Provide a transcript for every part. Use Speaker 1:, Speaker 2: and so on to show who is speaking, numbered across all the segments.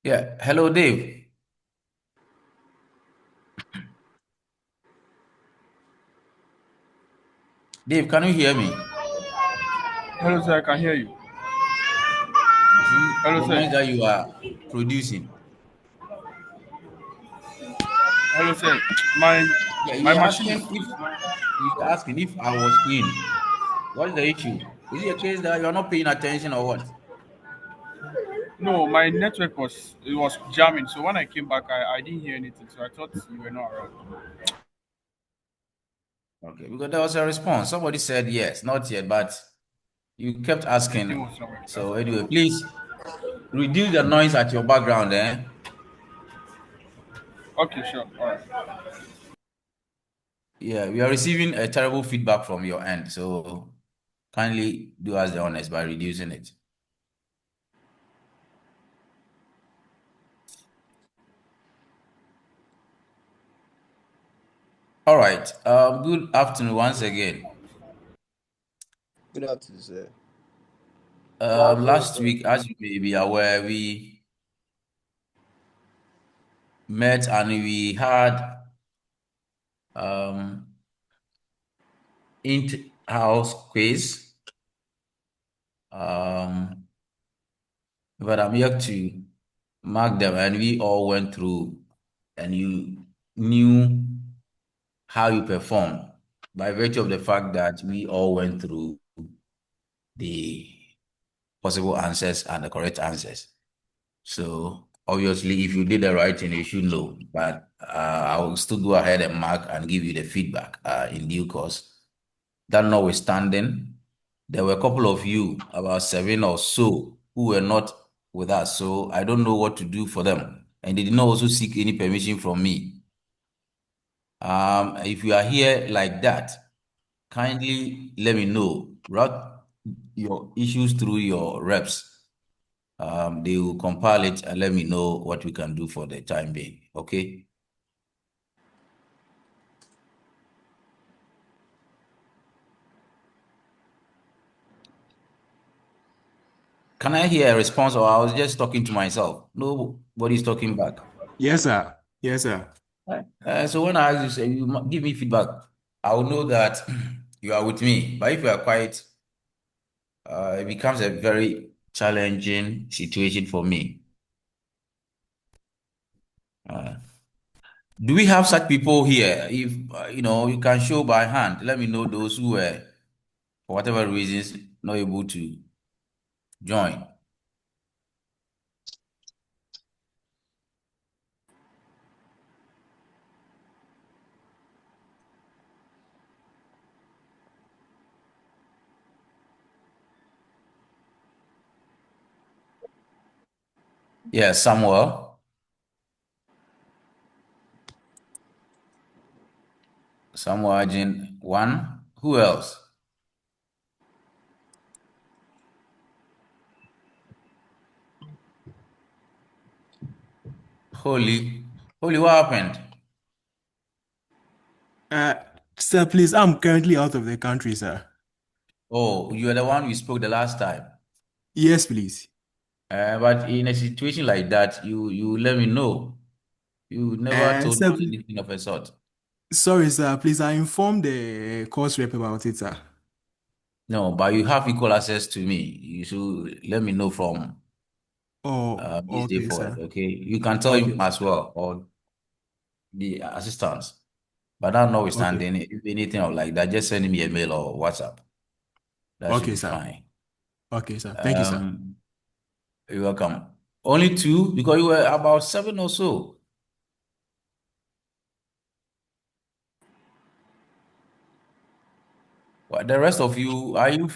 Speaker 1: Yeah. Hello, Dave. Dave, can you hear me?
Speaker 2: Hello, sir. I can hear you.
Speaker 1: You see
Speaker 2: Hello,
Speaker 1: the
Speaker 2: sir.
Speaker 1: noise that you are producing.
Speaker 2: Hello, sir. My
Speaker 1: Yeah,
Speaker 2: my
Speaker 1: you were
Speaker 2: machine
Speaker 1: asking
Speaker 2: is.
Speaker 1: if I was in. What's the issue? Is it a case that you're not paying attention or what?
Speaker 2: No, my network was jamming. So when I came back, I didn't hear anything. So I thought you were not around.
Speaker 1: Okay, because there was a response. Somebody said yes, not yet, but you kept
Speaker 2: The thing
Speaker 1: asking.
Speaker 2: was not ready. That's
Speaker 1: So
Speaker 2: why.
Speaker 1: anyway, please reduce the noise at your background, eh?
Speaker 2: Okay, sure. All right.
Speaker 1: Yeah, we are receiving a terrible feedback from your end. So kindly do us the honest by reducing it. All right. Good afternoon once again.
Speaker 3: Good afternoon, sir.
Speaker 1: Last week, as you may be aware, we met and we had um in-house quiz. Um, but I'm here to mark them, and we all went through, and you knew how you performed by virtue of the fact that we all went through the possible answers and the correct answers. So obviously, if you did the right thing, you should know. But I will still go ahead and mark and give you the feedback in due course. That notwithstanding, there were a couple of you, about seven or so, who were not with us. So I don't know what to do for them. And they did not also seek any permission from me. If you are here like that, kindly let me know. Route your issues through your reps. They will compile it and let me know what we can do for the time being. Okay. Can I hear a response or I was just talking to myself? Nobody's talking back.
Speaker 4: Yes, sir. Yes, sir.
Speaker 1: So when I ask you, say, give me feedback, I will know that you are with me. But if you are quiet, it becomes a very challenging situation for me. Uh, do we have such people here? If you can show by hand. Let me know those who were, for whatever reasons, not able to join. Yeah, Samuel, Samuel Ajin, one. Who else? Holy, what happened?
Speaker 4: Uh, Sir, please, I'm currently out of the country, sir.
Speaker 1: Oh, you are the one we spoke the last time.
Speaker 4: Yes, please.
Speaker 1: But in a situation like that, you let me know. You never told
Speaker 4: Sir,
Speaker 1: me anything of a sort.
Speaker 4: sorry, sir. Please, I informed the course rep about it, sir.
Speaker 1: No, but you have equal access to me. You should let me know from
Speaker 4: Oh,
Speaker 1: this day
Speaker 4: okay,
Speaker 1: forward.
Speaker 4: sir.
Speaker 1: Okay, you can tell him
Speaker 4: Okay,
Speaker 1: as well or the assistants. But that
Speaker 4: okay,
Speaker 1: notwithstanding, if anything of like that, just send me a mail or WhatsApp. That should
Speaker 4: okay,
Speaker 1: be
Speaker 4: sir.
Speaker 1: fine.
Speaker 4: Okay, sir. Thank you, sir.
Speaker 1: Um, you're welcome. Only two because you were about seven or so. Well, the rest of you, are you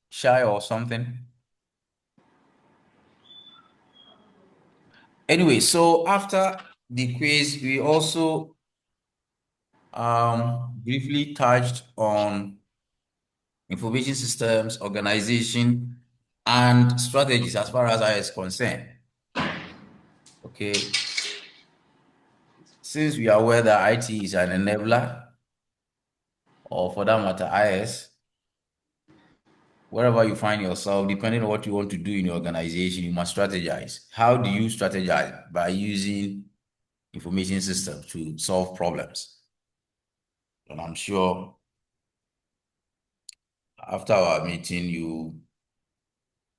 Speaker 1: shy or something? Anyway, so after the quiz, we also briefly touched on information systems, organization, and strategies as far as I is concerned. Okay, since we are aware that IT is an enabler, or for that matter, IS, wherever you find yourself, depending on what you want to do in your organization, you must strategize. How do you strategize? By using information systems to solve problems. And I'm sure after our meeting, you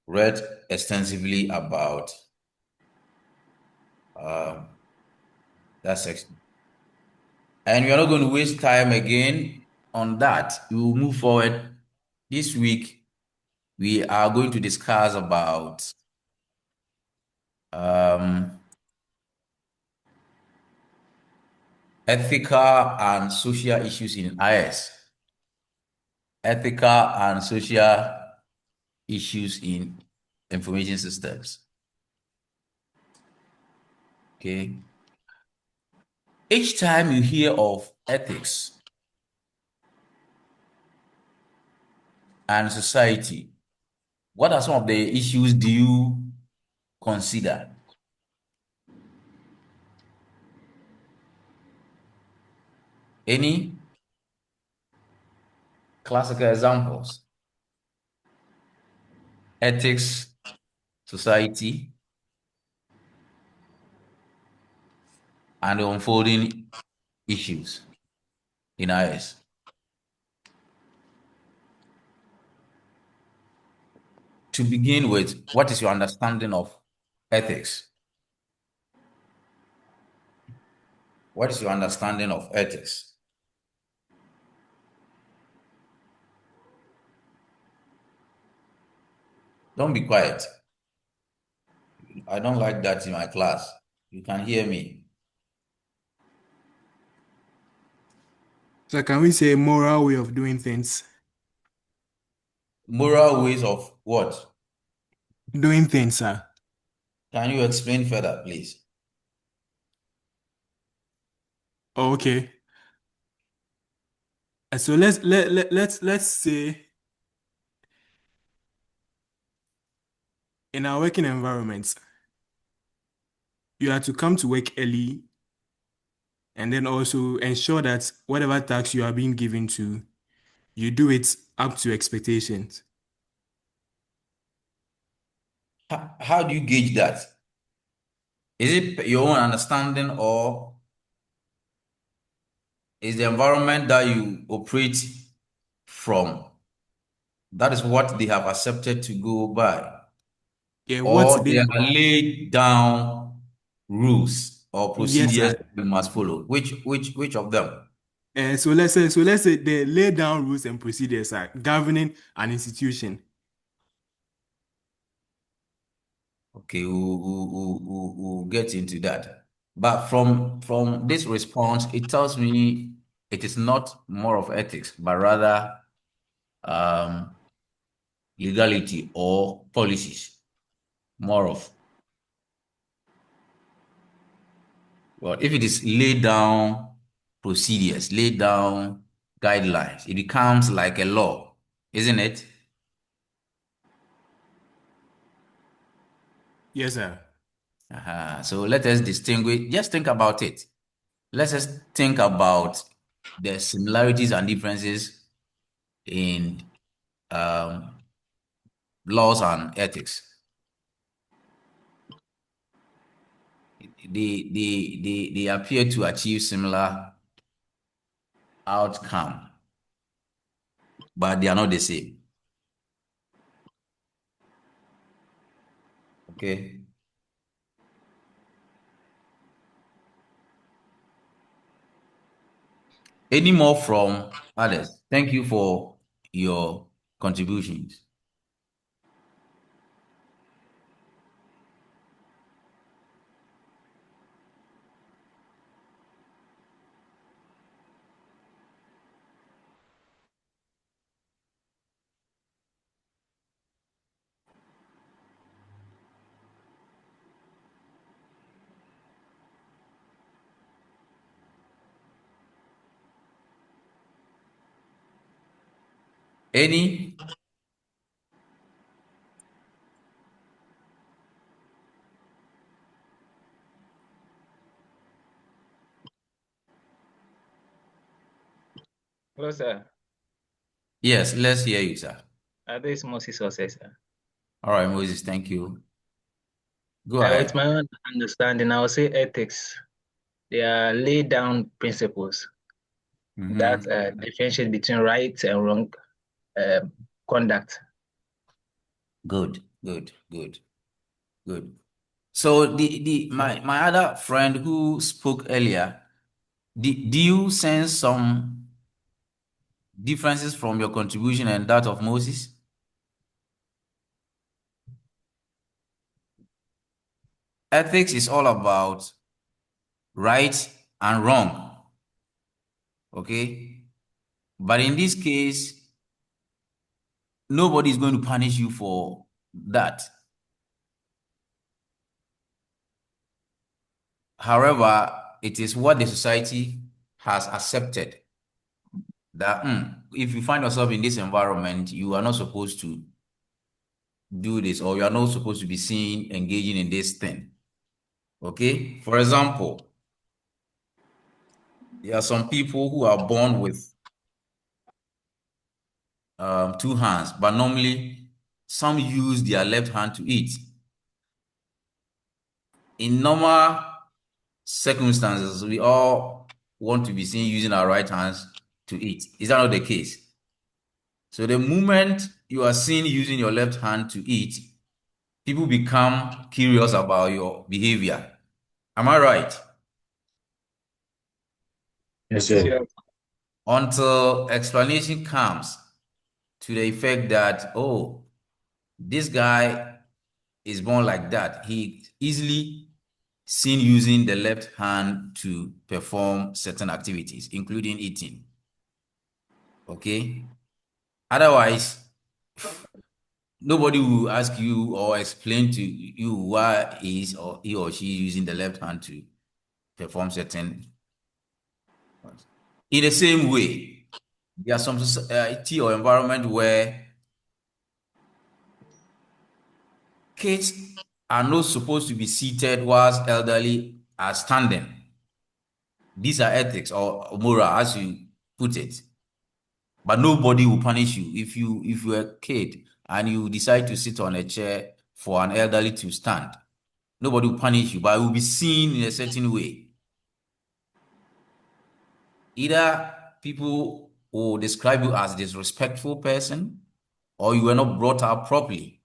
Speaker 1: read extensively about um, that section. And we are not going to waste time again on that. We will move forward. This week, we are going to discuss about um, ethical and social issues in IS. Ethical and social issues in information systems. Okay. Each time you hear of ethics and society, what are some of the issues do you consider? Any classical examples? Ethics, society, and the unfolding issues in IS. To begin with, what is your understanding of ethics? What is your understanding of ethics? Don't be quiet. I don't like that in my class. You can hear me.
Speaker 4: So can we say moral way of doing things?
Speaker 1: Moral ways of what?
Speaker 4: Doing things, sir.
Speaker 1: Can you explain further, please?
Speaker 4: Okay. So let's say in our working environments, you have to come to work early and then also ensure that whatever task you are being given to, you do it up to expectations.
Speaker 1: How do you gauge that? Is it your own understanding or is the environment that you operate from? That is what they have accepted to go by.
Speaker 4: Yeah, what
Speaker 1: Or
Speaker 4: they
Speaker 1: they are laid down rules or
Speaker 4: yes,
Speaker 1: procedures
Speaker 4: sir.
Speaker 1: you must follow. Which of them?
Speaker 4: So let's say they lay down rules and procedures are governing an institution.
Speaker 1: Okay, we'll get into that. But from this response, it tells me it is not more of ethics, but rather um, legality or policies. More of, well, if it is laid down procedures, laid down guidelines, it becomes like a law, isn't it?
Speaker 4: Yes, sir.
Speaker 1: So let us distinguish, just think about it. Let's just think about the similarities and differences in um, laws and ethics. They appear to achieve similar outcome, but they are not the same. Okay. Any more from others? Thank you for your contributions. Any?
Speaker 5: Hello, sir.
Speaker 1: Yes, let's hear you, sir.
Speaker 5: This is Moses Osesa.
Speaker 1: All right, Moses, thank you. Go ahead.
Speaker 5: With my own understanding, I would say ethics. They are laid down principles that
Speaker 1: Mm-hmm.
Speaker 5: differentiate between right and wrong conduct.
Speaker 1: Good, good, good, good. So my other friend who spoke earlier, do you sense some differences from your contribution and that of Moses? Ethics is all about right and wrong, okay? But in this case, nobody is going to punish you for that. However, it is what the society has accepted that if you find yourself in this environment, you are not supposed to do this, or you are not supposed to be seen engaging in this thing. Okay? For example, there are some people who are born with two hands, but normally some use their left hand to eat. In normal circumstances, we all want to be seen using our right hands to eat. Is that not the case? So the moment you are seen using your left hand to eat, people become curious about your behavior. Am I right?
Speaker 5: Yes, sir.
Speaker 1: Until explanation comes to the effect that, oh, this guy is born like that. He easily seen using the left hand to perform certain activities, including eating. Okay? Otherwise, nobody will ask you or explain to you why he or she using the left hand to perform certain. In the same way, there are some society or environment where kids are not supposed to be seated whilst elderly are standing. These are ethics or moral, as you put it. But nobody will punish you if you're a kid and you decide to sit on a chair for an elderly to stand. Nobody will punish you, but it will be seen in a certain way. Either people will describe you as a disrespectful person, or you were not brought up properly.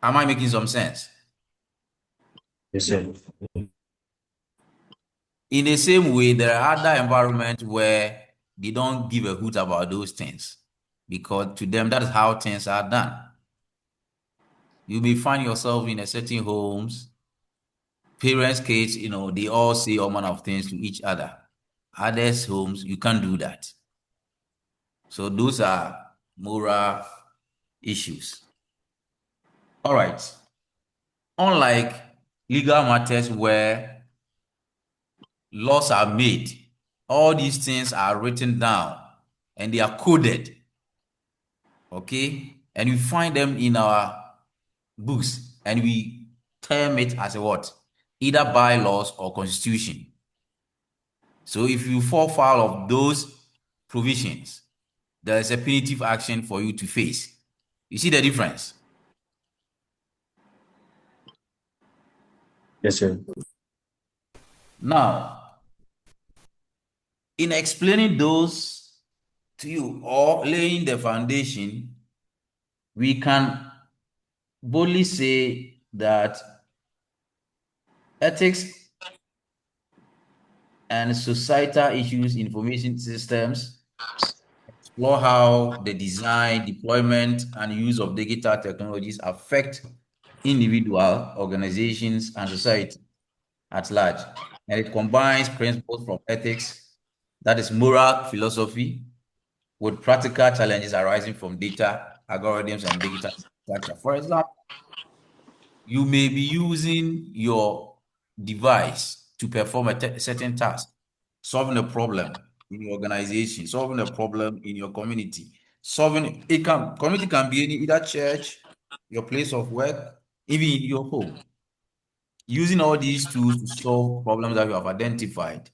Speaker 1: Am I making some sense?
Speaker 5: Yes, sir.
Speaker 1: In the same way, there are other environments where they don't give a hoot about those things because to them, that is how things are done. You may find yourself in a certain homes, parents, kids, they all say all manner of things to each other. Others' homes, you can't do that. So those are moral issues. All right. Unlike legal matters where laws are made, all these things are written down and they are coded. Okay? And we find them in our books and we term it as a what? Either bylaws or constitution. So if you fall foul of those provisions, there is a punitive action for you to face. You see the difference?
Speaker 5: Yes, sir.
Speaker 1: Now, in explaining those to you or laying the foundation, we can boldly say that ethics and societal issues, information systems, explore how the design, deployment, and use of digital technologies affect individual, organizations, and society at large. And it combines principles from ethics, that is moral philosophy, with practical challenges arising from data, algorithms, and digital structure. For example, you may be using your device to perform a certain task, solving a problem in your organization, solving a problem in your community. Community can be any either church, your place of work, even in your home. Using all these tools to solve problems that you have identified,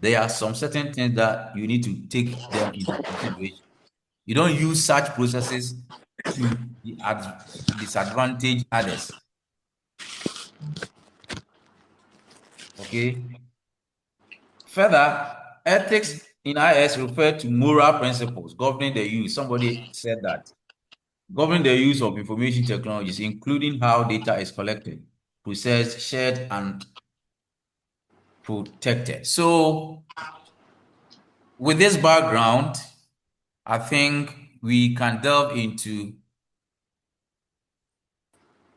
Speaker 1: there are some certain things that you need to take them into consideration. You don't use such processes to disadvantage others. Okay. Further, ethics in IS refer to moral principles governing the use. Somebody said that. Governing the use of information technologies, including how data is collected, processed, shared, and protected. So, with this background, I think we can delve into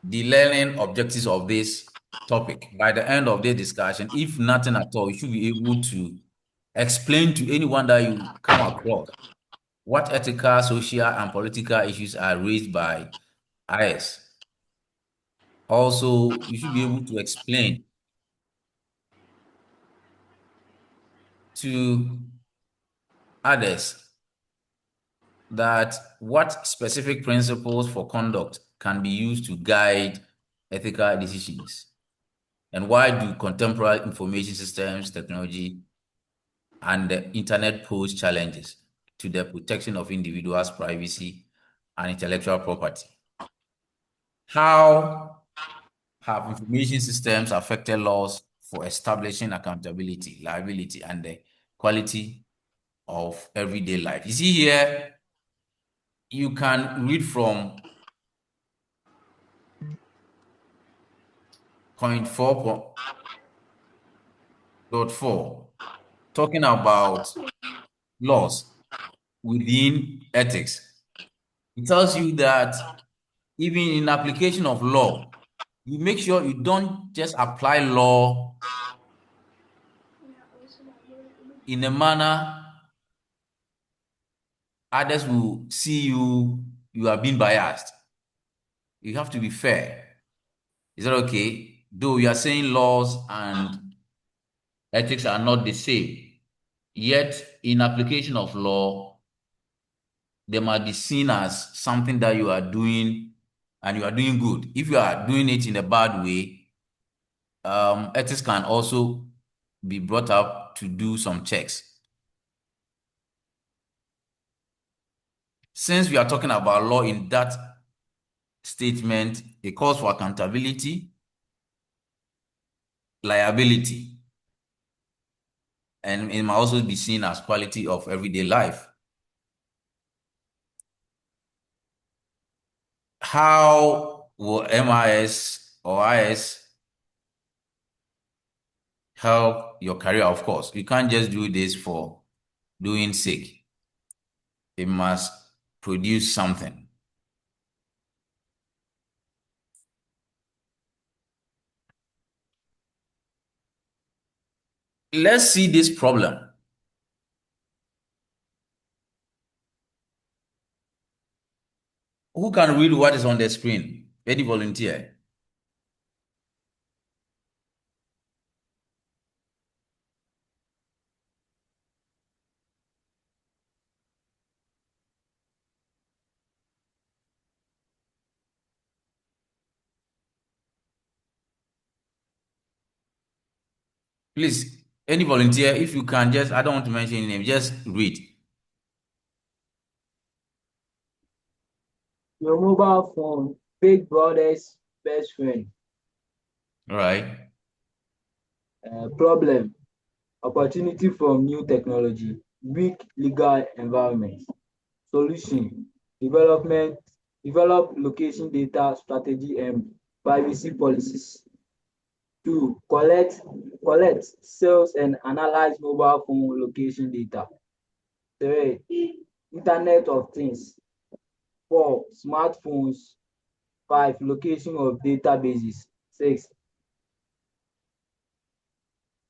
Speaker 1: the learning objectives of this topic. By the end of the discussion, if nothing at all, you should be able to explain to anyone that you come across what ethical, social, and political issues are raised by IS. Also, you should be able to explain to others that what specific principles for conduct can be used to guide ethical decisions, and why do contemporary information systems, technology, and the internet pose challenges to the protection of individuals' privacy and intellectual property. How have information systems affected laws for establishing accountability, liability, and the quality of everyday life? You see here, you can read from point 4.4, talking about laws within ethics. It tells you that even in application of law, you make sure you don't just apply law in a manner others will see you are being biased. You have to be fair. Is that okay? Though you are saying laws and ethics are not the same, yet in application of law, they might be seen as something that you are doing and you are doing good. If you are doing it in a bad way, ethics can also be brought up to do some checks. Since we are talking about law in that statement, it calls for accountability, liability, and it might also be seen as quality of everyday life. How will MIS or IS help your career? Of course, you can't just do this for doing sake. It must produce something. Let's see this problem. Who can read what is on the screen? Any volunteer? Please, any volunteer, if you can just, I don't want to mention any name, just read.
Speaker 6: Your mobile phone, big brother's best friend.
Speaker 1: All right.
Speaker 6: Problem, opportunity from new technology, weak legal environment. Solution, develop location data strategy and privacy policies. 2, collect, sales and analyze mobile phone location data. 3, Internet of Things. 4, smartphones. 5, location of databases. 6.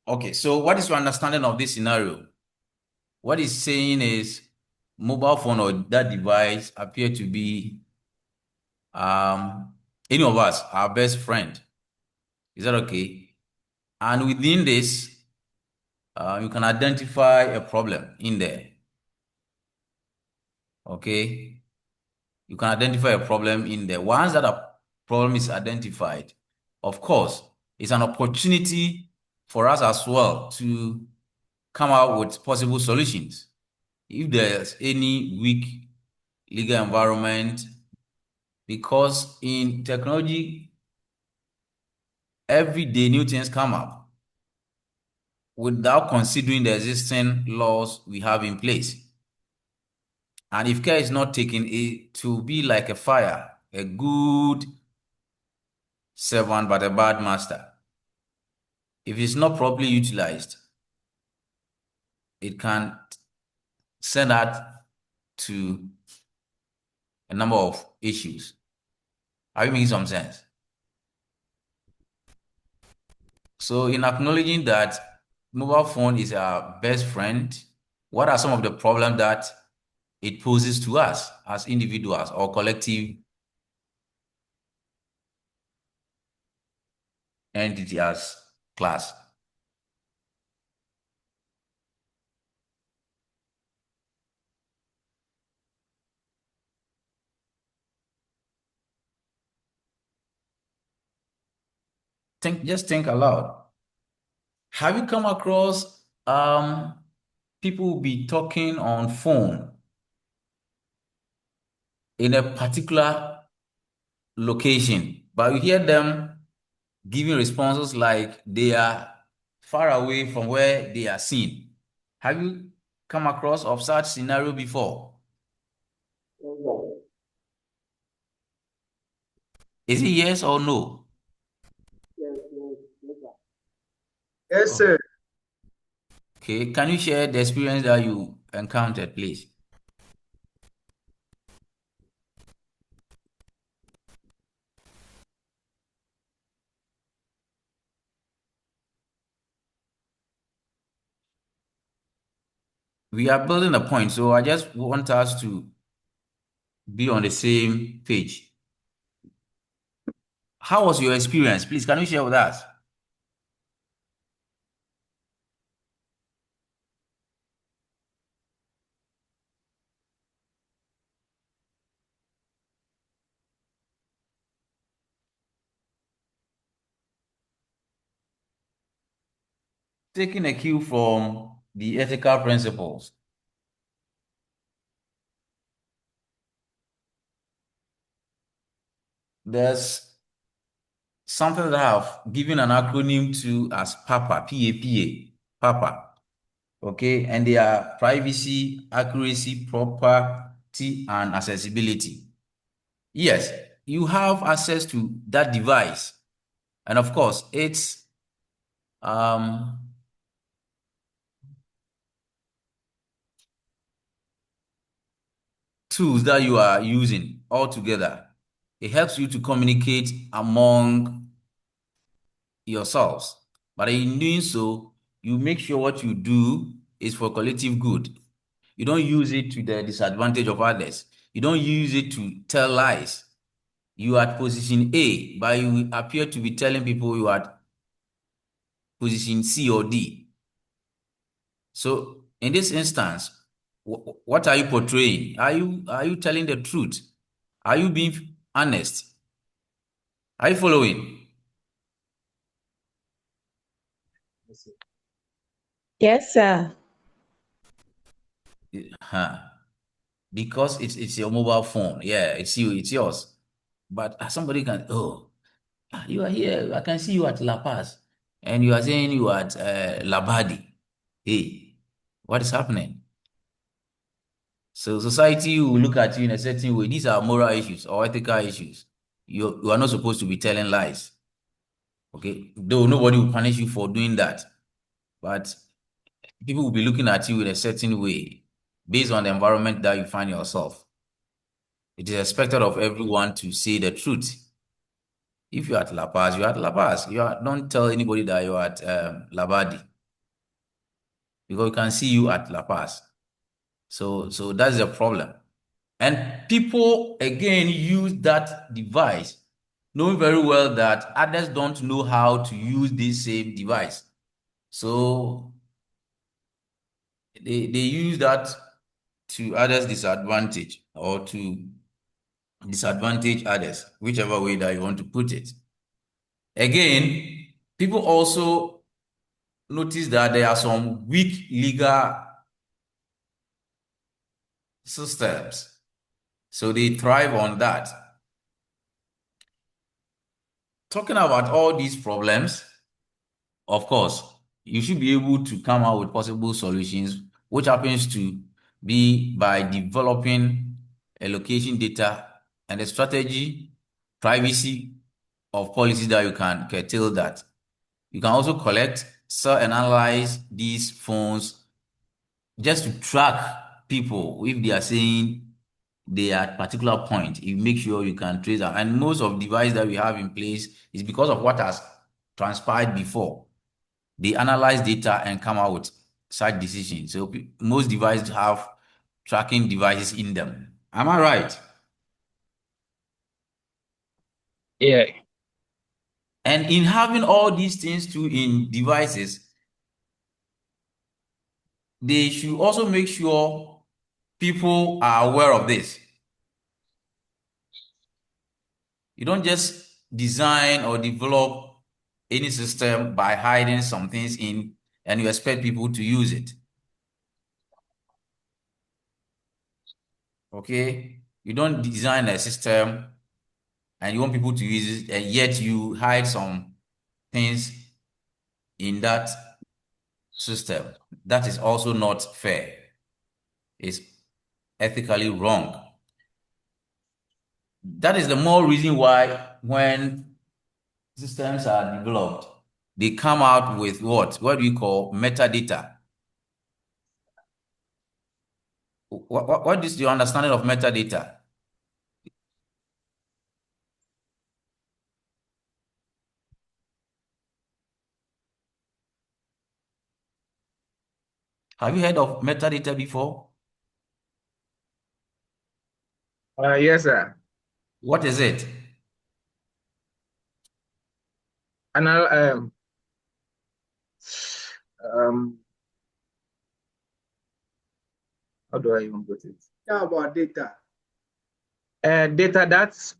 Speaker 1: Okay, so what is your understanding of this scenario? What it's saying is mobile phone or that device appear to be any of us, our best friend. Is that okay? And within this, you can identify a problem in there. Okay? You can identify a problem in there. Once that a problem is identified, of course, it's an opportunity for us as well to come out with possible solutions. If there's any weak legal environment, because in technology, every day new things come up without considering the existing laws we have in place. And if care is not taken, it will be like a fire, a good servant but a bad master. If it's not properly utilized, it can send out to a number of issues. Are you making some sense? So in acknowledging that mobile phone is our best friend, what are some of the problems that it poses to us as individuals or collective entity as class? Just think aloud. Have you come across people be talking on phone in a particular location, but you hear them giving responses like they are far away from where they are seen? Have you come across of such scenario before? Is it yes or no?
Speaker 3: Yes,
Speaker 1: Oh,
Speaker 3: sir.
Speaker 1: okay, can you share the experience that you encountered, please? We are building a point, so I just want us to be on the same page. How was your experience? Please, can you share with us? Taking a cue from the ethical principles, there's something that I've given an acronym to as PAPA, P-A-P-A, PAPA. Okay, and they are privacy, accuracy, property, and accessibility. Yes, you have access to that device, and of course, it's um tools that you are using all together. It helps you to communicate among yourselves. But in doing so, you make sure what you do is for collective good. You don't use it to the disadvantage of others. You don't use it to tell lies. You are at position A, but you appear to be telling people you are at position C or D. So in this instance, what are you portraying? Are you telling the truth? Are you being honest? Are you following?
Speaker 7: Yes, sir.
Speaker 1: Huh. Because it's your mobile phone. Yeah, it's you, it's yours. But somebody can, oh, you are here. I can see you at La Paz. And you are saying you are at Labadi. Hey, what is happening? So society will look at you in a certain way. These are moral issues or ethical issues. You are not supposed to be telling lies. Okay? Though nobody will punish you for doing that. But people will be looking at you in a certain way based on the environment that you find yourself. It is expected of everyone to say the truth. If you're at La Paz, you're at La Paz. Don't tell anybody that you're at Labadi because we can see you at La Paz. So that's the problem. And people again use that device, knowing very well that others don't know how to use this same device. So they use that to others' disadvantage or to disadvantage others, whichever way that you want to put it. Again, people also notice that there are some weak legal systems So they thrive on that. Talking about all these problems, of course, you should be able to come out with possible solutions, which happens to be by developing a location data and a strategy, privacy of policies that you can curtail that. You can also collect, sell, and analyze these phones just to track people if they are saying they are at particular point. You make sure you can trace them. And most of the device that we have in place is because of what has transpired before. They analyze data and come out with such decisions. So most devices have tracking devices in them. Am I right?
Speaker 5: Yeah.
Speaker 1: And in having all these things too in devices, they should also make sure people are aware of this. You don't just design or develop any system by hiding some things in and you expect people to use it. Okay? You don't design a system and you want people to use it, and yet you hide some things in that system. That is also not fair. It's ethically wrong. That is the more reason why when systems are developed, they come out with what? What do we call metadata? What is your understanding of metadata? Have you heard of metadata before?
Speaker 5: Yes, sir.
Speaker 1: What is it?
Speaker 5: Anal um how do I even put it?
Speaker 3: How about data?
Speaker 5: Data that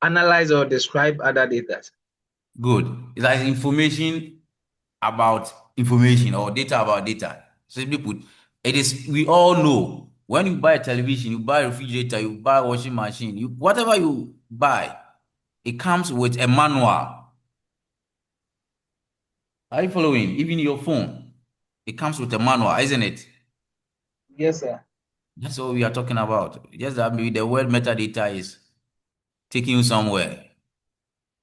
Speaker 5: analyze or describe other data.
Speaker 1: Good. It's like information about information or data about data. Simply put, it is, we all know when you buy a television, you buy a refrigerator, you buy a washing machine, whatever you buy, it comes with a manual. Are you following? Even your phone, it comes with a manual, isn't it?
Speaker 5: Yes, sir.
Speaker 1: That's what we are talking about. Just that maybe the word metadata is taking you somewhere.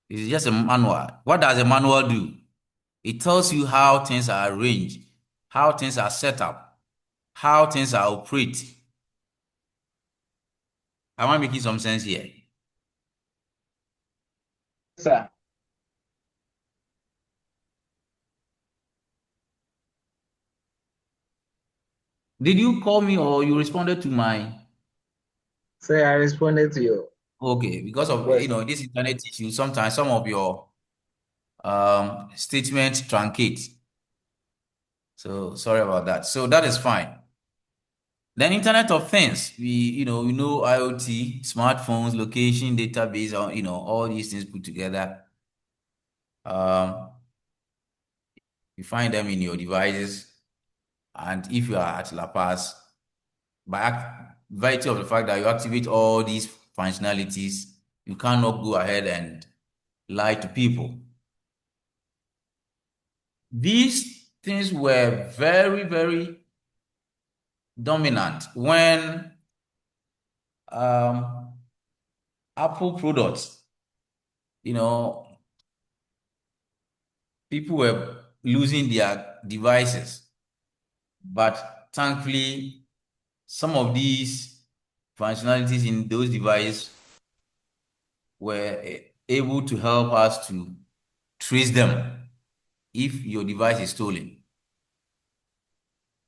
Speaker 1: It's just a manual. What does a manual do? It tells you how things are arranged, how things are set up, how things are operate. Am I making some sense here?
Speaker 5: Yes, sir.
Speaker 1: Did you call me or you responded to my?
Speaker 5: So I responded to you.
Speaker 1: Okay, because of this internet issue, sometimes some of your statements truncate. So sorry about that. So that is fine. Then Internet of Things, we know IoT, smartphones, location, database, all these things put together. Um, you find them in your devices, and if you are at La Paz, by virtue of the fact that you activate all these functionalities, you cannot go ahead and lie to people. These things were very, very dominant when um, Apple products, you know, people were losing their devices. But thankfully, some of these functionalities in those devices were able to help us to trace them if your device is stolen.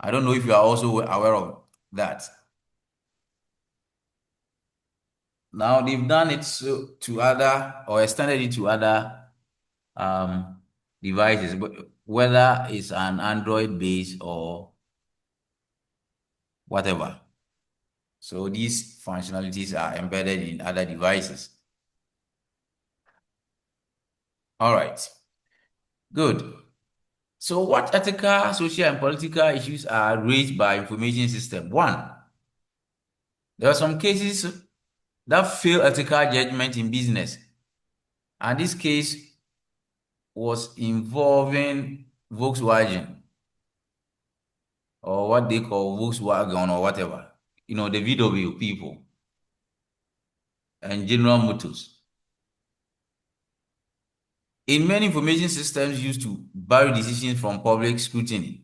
Speaker 1: I don't know if you are also aware of that. Now they've done it to other or extended it to other devices, but whether it's an Android base or whatever. So these functionalities are embedded in other devices. All right, good. So what ethical, social, and political issues are raised by information system? One, there are some cases that failed ethical judgment in business. And this case was involving Volkswagen, or what they call Volkswagen or whatever, the VW people, and General Motors. In many information systems used to bury decisions from public scrutiny.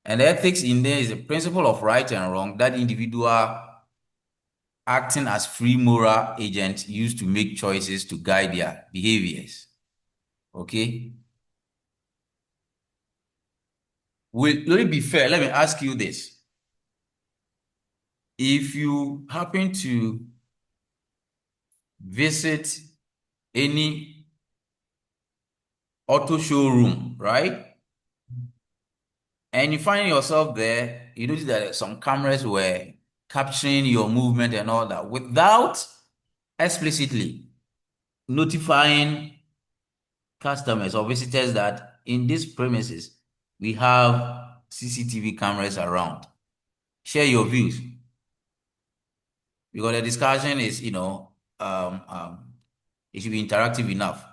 Speaker 1: And ethics in there is a principle of right and wrong that individual acting as free moral agents used to make choices to guide their behaviors. Okay? Let it be fair, let me ask you this. If you happen to visit any auto showroom, right? And you find yourself there, you notice that some cameras were capturing your movement and all that without explicitly notifying customers or visitors that in these premises we have CCTV cameras around. Share your views, because the discussion is, it should be interactive enough.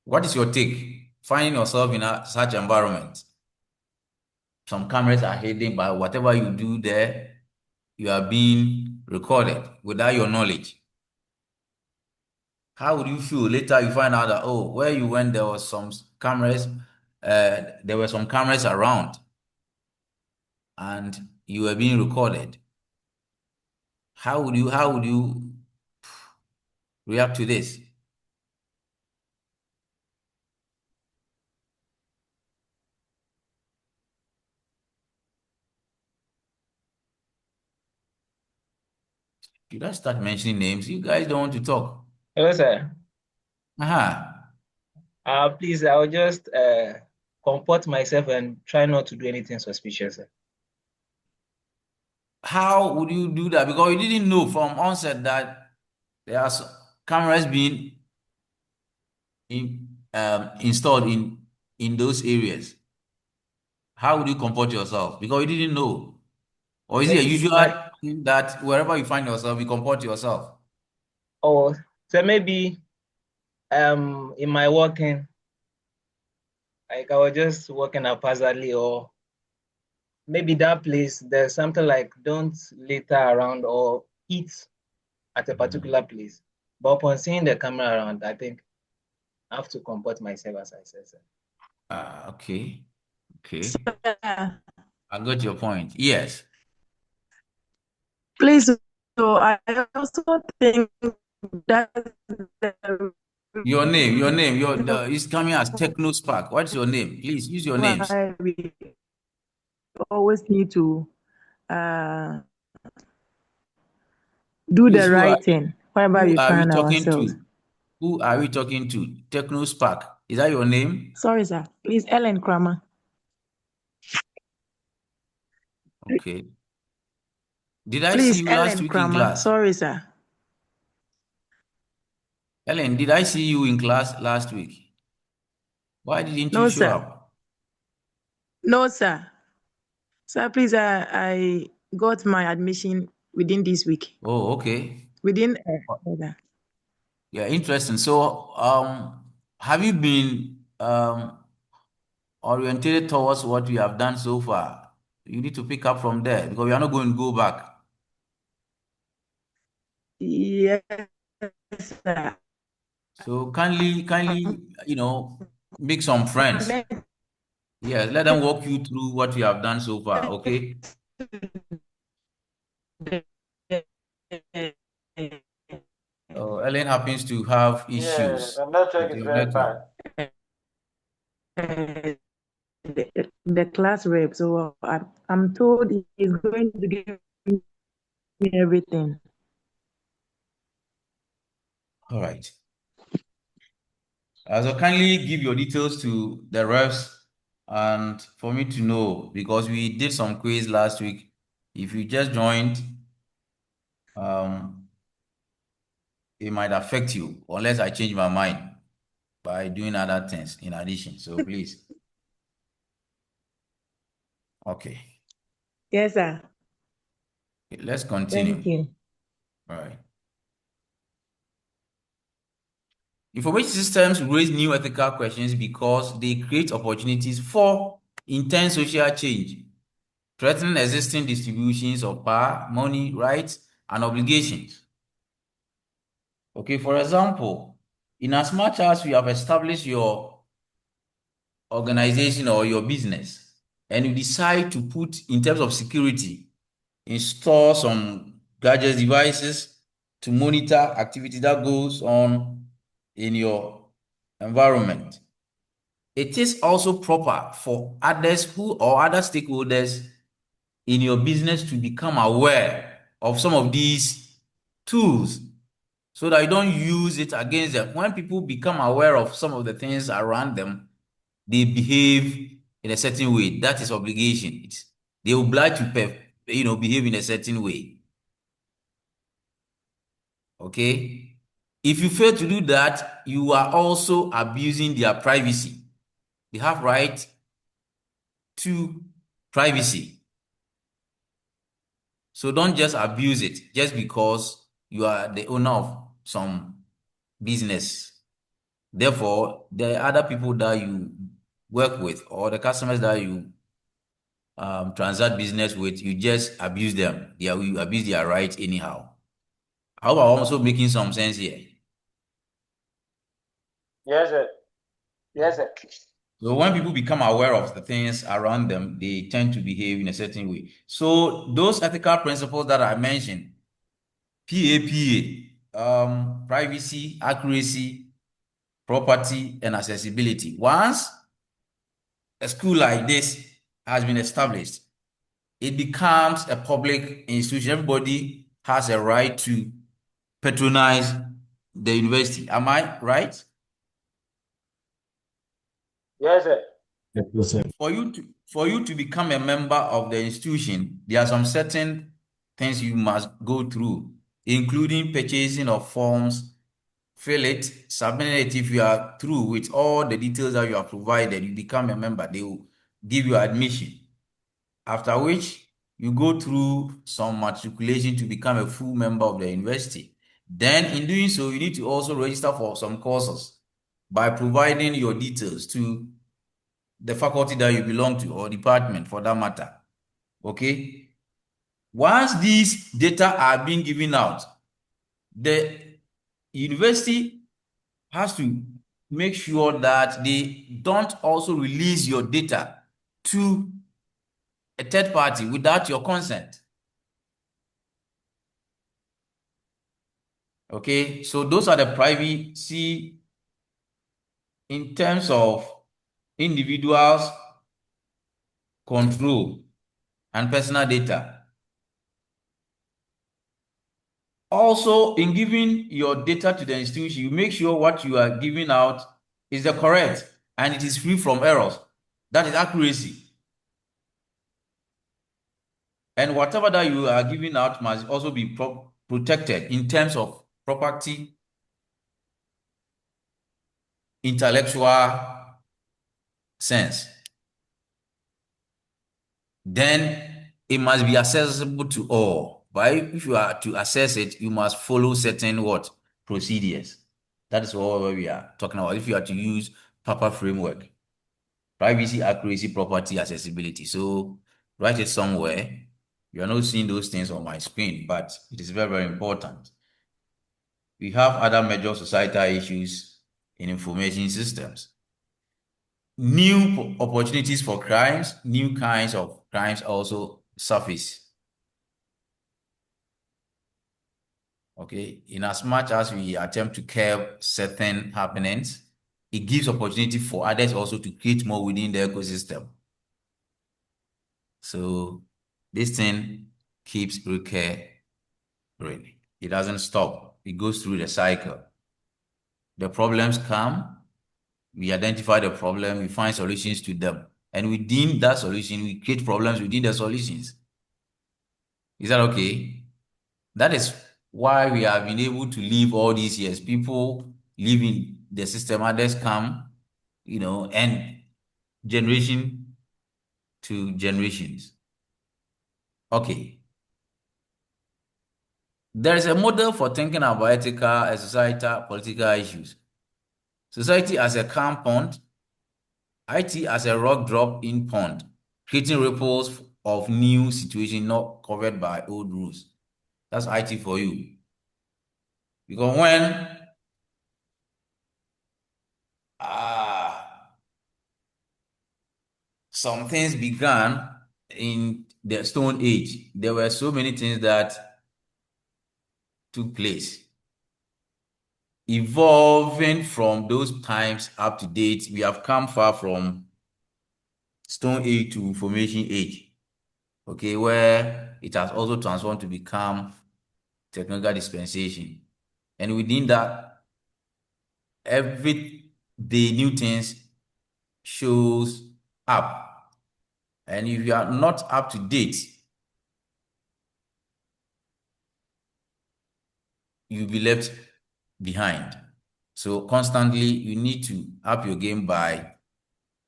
Speaker 1: What is your take? Finding yourself in such environment, some cameras are hidden, but whatever you do there, you are being recorded without your knowledge. How would you feel later you find out that, oh, where you went, there was some cameras, there were some cameras around and you were being recorded? How would you react to this? Did I start mentioning names? You guys don't want to talk.
Speaker 5: Hello, sir.
Speaker 1: Aha.
Speaker 5: Please, I'll just comport myself and try not to do anything suspicious, sir.
Speaker 1: How would you do that? Because you didn't know from onset that there are cameras being installed in those areas. How would you comport yourself? Because you didn't know. Or is it a
Speaker 5: Maybe
Speaker 1: usual
Speaker 5: my
Speaker 1: thing that wherever you find yourself, you comport yourself?
Speaker 5: or so maybe in my working, like I was just working haphazardly, or maybe that place there's something like don't litter around or eat at a particular place. But upon seeing the camera around, I think I have to comport myself as I said, sir.
Speaker 1: Okay. Okay.
Speaker 7: Sir,
Speaker 1: I got your point. Yes.
Speaker 7: please, so I also think that the
Speaker 1: Your name, is coming as Techno Spark. What's your name? Please use your
Speaker 7: reason
Speaker 1: names.
Speaker 7: why we always need to uh, do
Speaker 1: Please,
Speaker 7: the right thing whenever
Speaker 1: who
Speaker 7: we
Speaker 1: are we
Speaker 7: find
Speaker 1: talking
Speaker 7: ourselves.
Speaker 1: to? Who are we talking to? Techno Spark. Is that your name?
Speaker 7: Sorry, sir. Please, Ellen Kramer.
Speaker 1: Okay. Did I see
Speaker 7: Please,
Speaker 1: you last
Speaker 7: Ellen
Speaker 1: week in
Speaker 7: Kramer.
Speaker 1: class?
Speaker 7: Sorry, sir.
Speaker 1: Ellen, did I see you in class last week? Why didn't you
Speaker 7: No,
Speaker 1: show
Speaker 7: sir.
Speaker 1: up?
Speaker 7: No, sir. Sir, please, I got my admission within this week.
Speaker 1: Oh, okay.
Speaker 7: Within
Speaker 1: Yeah, interesting. So, have you been orientated towards what we have done so far? You need to pick up from there because we are not going to go back.
Speaker 7: yes, sir.
Speaker 1: So kindly, make some friends. Yes, let them walk you through what you have done so far. Okay. Ellen happens to have
Speaker 3: Yeah,
Speaker 1: issues
Speaker 3: the network
Speaker 1: with
Speaker 3: is
Speaker 1: your
Speaker 3: very
Speaker 1: network.
Speaker 3: bad.
Speaker 7: The class rep. So I'm told he's going to give me everything.
Speaker 1: All right. So kindly give your details to the refs and for me to know, because we did some quiz last week. If you just joined, um, it might affect you unless I change my mind by doing other things in addition. So please. Okay.
Speaker 7: Yes, sir.
Speaker 1: Let's continue.
Speaker 7: Thank you.
Speaker 1: All right. Information systems raise new ethical questions because they create opportunities for intense social change, threatening existing distributions of power, money, rights, and obligations. Okay, for example, in as much as you have established your organization or your business and you decide to put, in terms of security, install some gadget devices to monitor activity that goes on in your environment, it is also proper for others who or other stakeholders in your business to become aware of some of these tools so that you don't use it against them. When people become aware of some of the things around them, they behave in a certain way. That is obligation. They oblige to behave in a certain way. Okay? If you fail to do that, you are also abusing their privacy. They have right to privacy. So don't just abuse it just because you are the owner of some business. Therefore, the other people that you work with or the customers that you transact business with, you just abuse them. You abuse their rights anyhow. I hope I'm also making some sense here.
Speaker 6: Yes, sir. Yes, sir.
Speaker 1: So when people become aware of the things around them, they tend to behave in a certain way. So those ethical principles that I mentioned, PAPA, privacy, accuracy, property, and accessibility. Once a school like this has been established, it becomes a public institution. Everybody has a right to patronize the university. Am I right?
Speaker 6: Yes, sir.
Speaker 4: Yes, sir.
Speaker 1: For you to become a member of the institution, there are some certain things you must go through, including purchasing of forms, fill it, submit it. If you are through with all the details that you have provided, you become a member. They will give you admission. After which, you go through some matriculation to become a full member of the university. Then, in doing so, you need to also register for some courses by providing your details to the faculty that you belong to or department for that matter. Okay? Once these data are being given out, the university has to make sure that they don't also release your data to a third party without your consent. Okay, so those are the privacy in terms of individuals' control and personal data. Also, in giving your data to the institution, you make sure what you are giving out is the correct and it is free from errors. That is accuracy. And whatever that you are giving out must also be protected in terms of property, intellectual sense. Then it must be accessible to all. But if you are to access it, you must follow certain what? Procedures. That is what we are talking about. If you are to use proper framework, privacy, accuracy, property, accessibility. So write it somewhere. You are not seeing those things on my screen, but it is very, very important. We have other major societal issues in information systems. New opportunities for crimes, new kinds of crimes also surface. Okay, in as much as we attempt to curb certain happenings, it gives opportunity for others also to create more within the ecosystem. So this thing keeps recurring. It doesn't stop. It goes through the cycle. The problems come, we identify the problem, we find solutions to them. And within that solution, we create problems within the solutions. Is that okay? That is why we have been able to live all these years. People live in the system, others come, and generation to generations. Okay. There is a model for thinking about ethical and societal political issues. Society as a calm pond, IT as a rock drop in pond, creating ripples of new situation not covered by old rules. That's IT for you. Because when some things began in the Stone Age, there were so many things that took place. Evolving from those times up to date, we have come far from Stone Age to Information Age, okay, where it has also transformed to become technological dispensation. And within that, every day new things shows up. And if you are not up to date, you'll be left behind. So constantly, you need to up your game by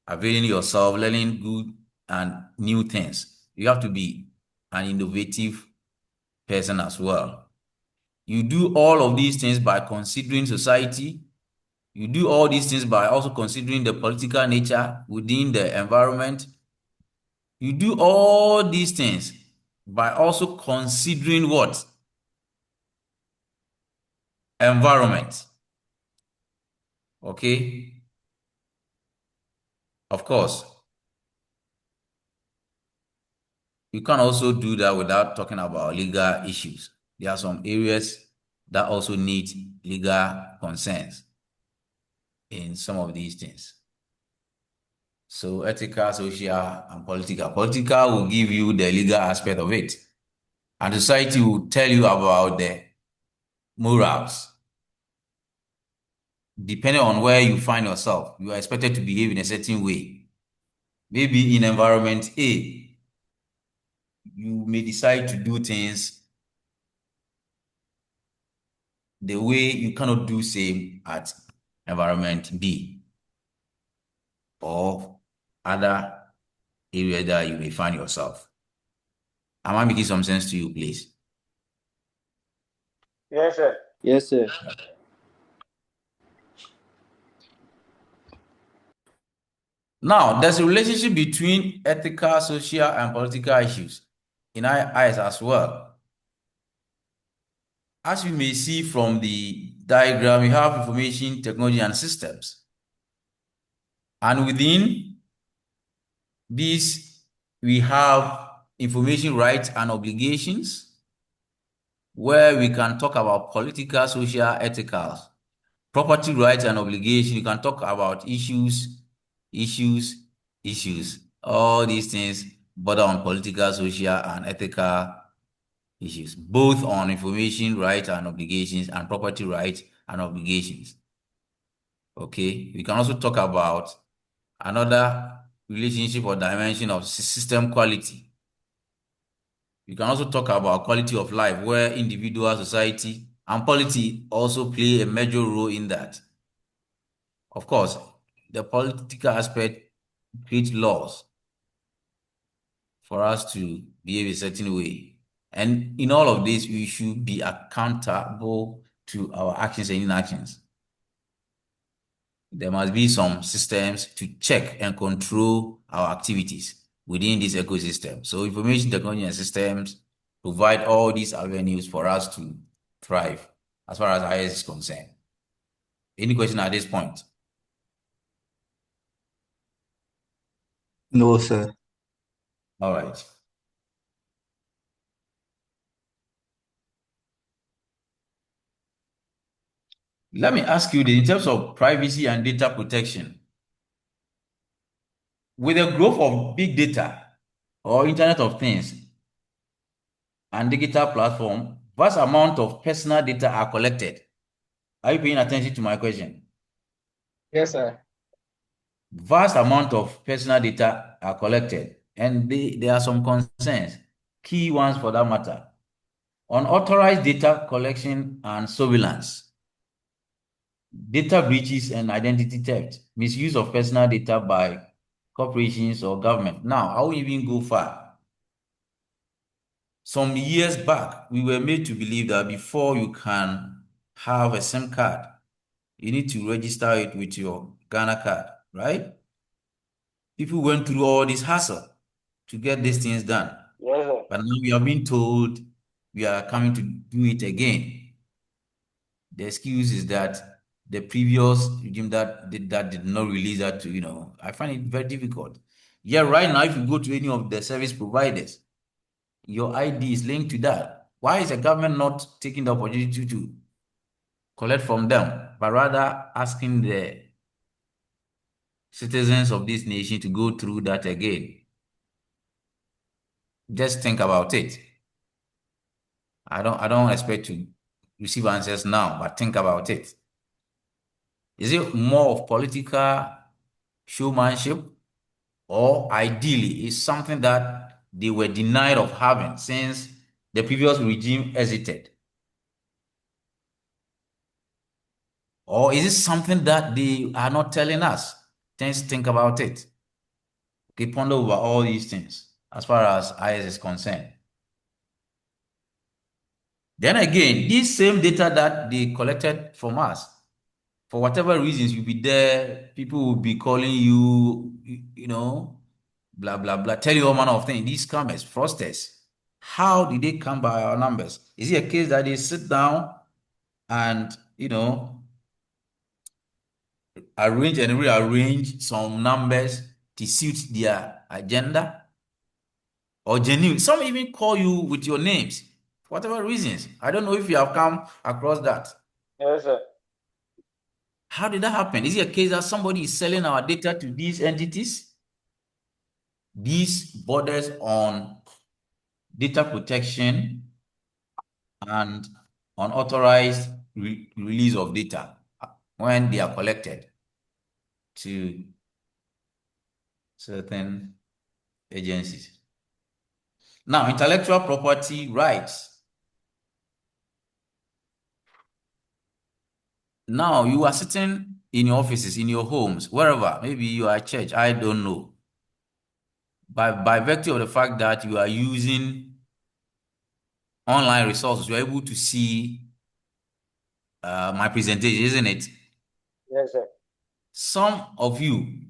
Speaker 1: availing yourself, learning good and new things. You have to be an innovative person as well. You do all of these things by considering society. You do all these things by also considering the political nature within the environment. You do all these things by also considering what? Environment. Okay? Of course, you can also do that without talking about legal issues. There are some areas that also need legal concerns in some of these things. So ethical, social, and political. Political will give you the legal aspect of it. And society will tell you about the morals. Depending on where you find yourself, you are expected to behave in a certain way. Maybe in environment A, you may decide to do things the way you cannot do same at environment B or other area that you may find yourself. Am I making some sense to you, please?
Speaker 3: Yes, sir.
Speaker 6: Yes, sir.
Speaker 1: Now, there's a relationship between ethical, social, and political issues in our eyes as well. As you may see from the diagram, we have information technology and systems. And within these, we have information rights and obligations, where we can talk about political, social, ethical, property rights and obligations. You can talk about issues. All these things border on political, social, and ethical issues, both on information rights and obligations and property rights and obligations. Okay, we can also talk about another relationship or dimension of system quality. We can also talk about quality of life, where individual, society, and polity also play a major role in that. Of course, the political aspect creates laws for us to behave a certain way. And in all of this, we should be accountable to our actions and inactions. There must be some systems to check and control our activities within this ecosystem. So information technology and systems provide all these avenues for us to thrive as far as IS is concerned. Any question at this point?
Speaker 8: No, sir.
Speaker 1: All right. Let me ask you this, in terms of privacy and data protection, with the growth of big data or Internet of Things and digital platform, vast amount of personal data are collected. Are you paying attention to my question?
Speaker 5: Yes, sir.
Speaker 1: Vast amount of personal data are collected, and there are some concerns, key ones for that matter. Unauthorized data collection and surveillance, data breaches and identity theft, misuse of personal data by corporations or government. Now, I will even go far. Some years back, we were made to believe that before you can have a SIM card, you need to register it with your Ghana card, right? People went through all this hassle to get these things done.
Speaker 6: Yes, sir.
Speaker 1: But now we are being told we are coming to do it again. The excuse is that the previous regime that did not release that to, I find it very difficult. Yeah, right now, if you go to any of the service providers, your ID is linked to that. Why is the government not taking the opportunity to collect from them, but rather asking the citizens of this nation to go through that again? Just think about it. I don't expect to receive answers now, but think about it. Is it more of political showmanship, or ideally is something that they were denied of having since the previous regime hesitated? Or is it something that they are not telling us? Just think about it. Okay, ponder over all these things as far as IS is concerned. Then again, this same data that they collected from us, for whatever reasons, you'll be there, people will be calling you, blah, blah, blah, tell you all manner of things. These scammers, fraudsters, how did they come by our numbers? Is it a case that they sit down and, arrange and rearrange some numbers to suit their agenda? Or genuine? Some even call you with your names, for whatever reasons. I don't know if you have come across that.
Speaker 6: Yes, sir.
Speaker 1: How did that happen? Is it a case that somebody is selling our data to these entities? These borders on data protection and unauthorized release of data when they are collected to certain agencies. Now, intellectual property rights. Now, you are sitting in your offices, in your homes, wherever, maybe you are at church, I don't know. By virtue of the fact that you are using online resources, you're able to see my presentation, isn't it?
Speaker 6: Yes, sir.
Speaker 1: Some of you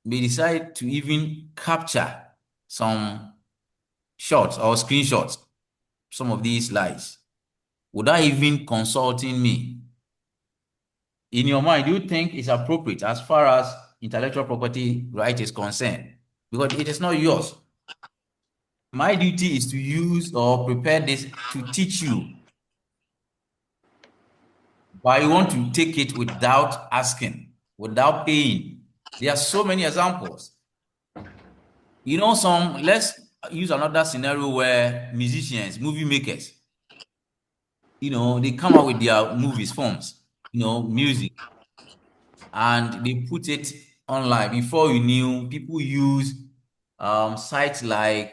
Speaker 1: may decide to even capture some shots or screenshots, some of these slides, without even consulting me. In your mind, do you think it's appropriate as far as intellectual property right is concerned? Because it is not yours. My duty is to use or prepare this to teach you, but you want to take it without asking, without paying. There are so many examples. Let's use another scenario where musicians, movie makers, they come out with their movies, films, music, and they put it online. Before you knew, people use sites like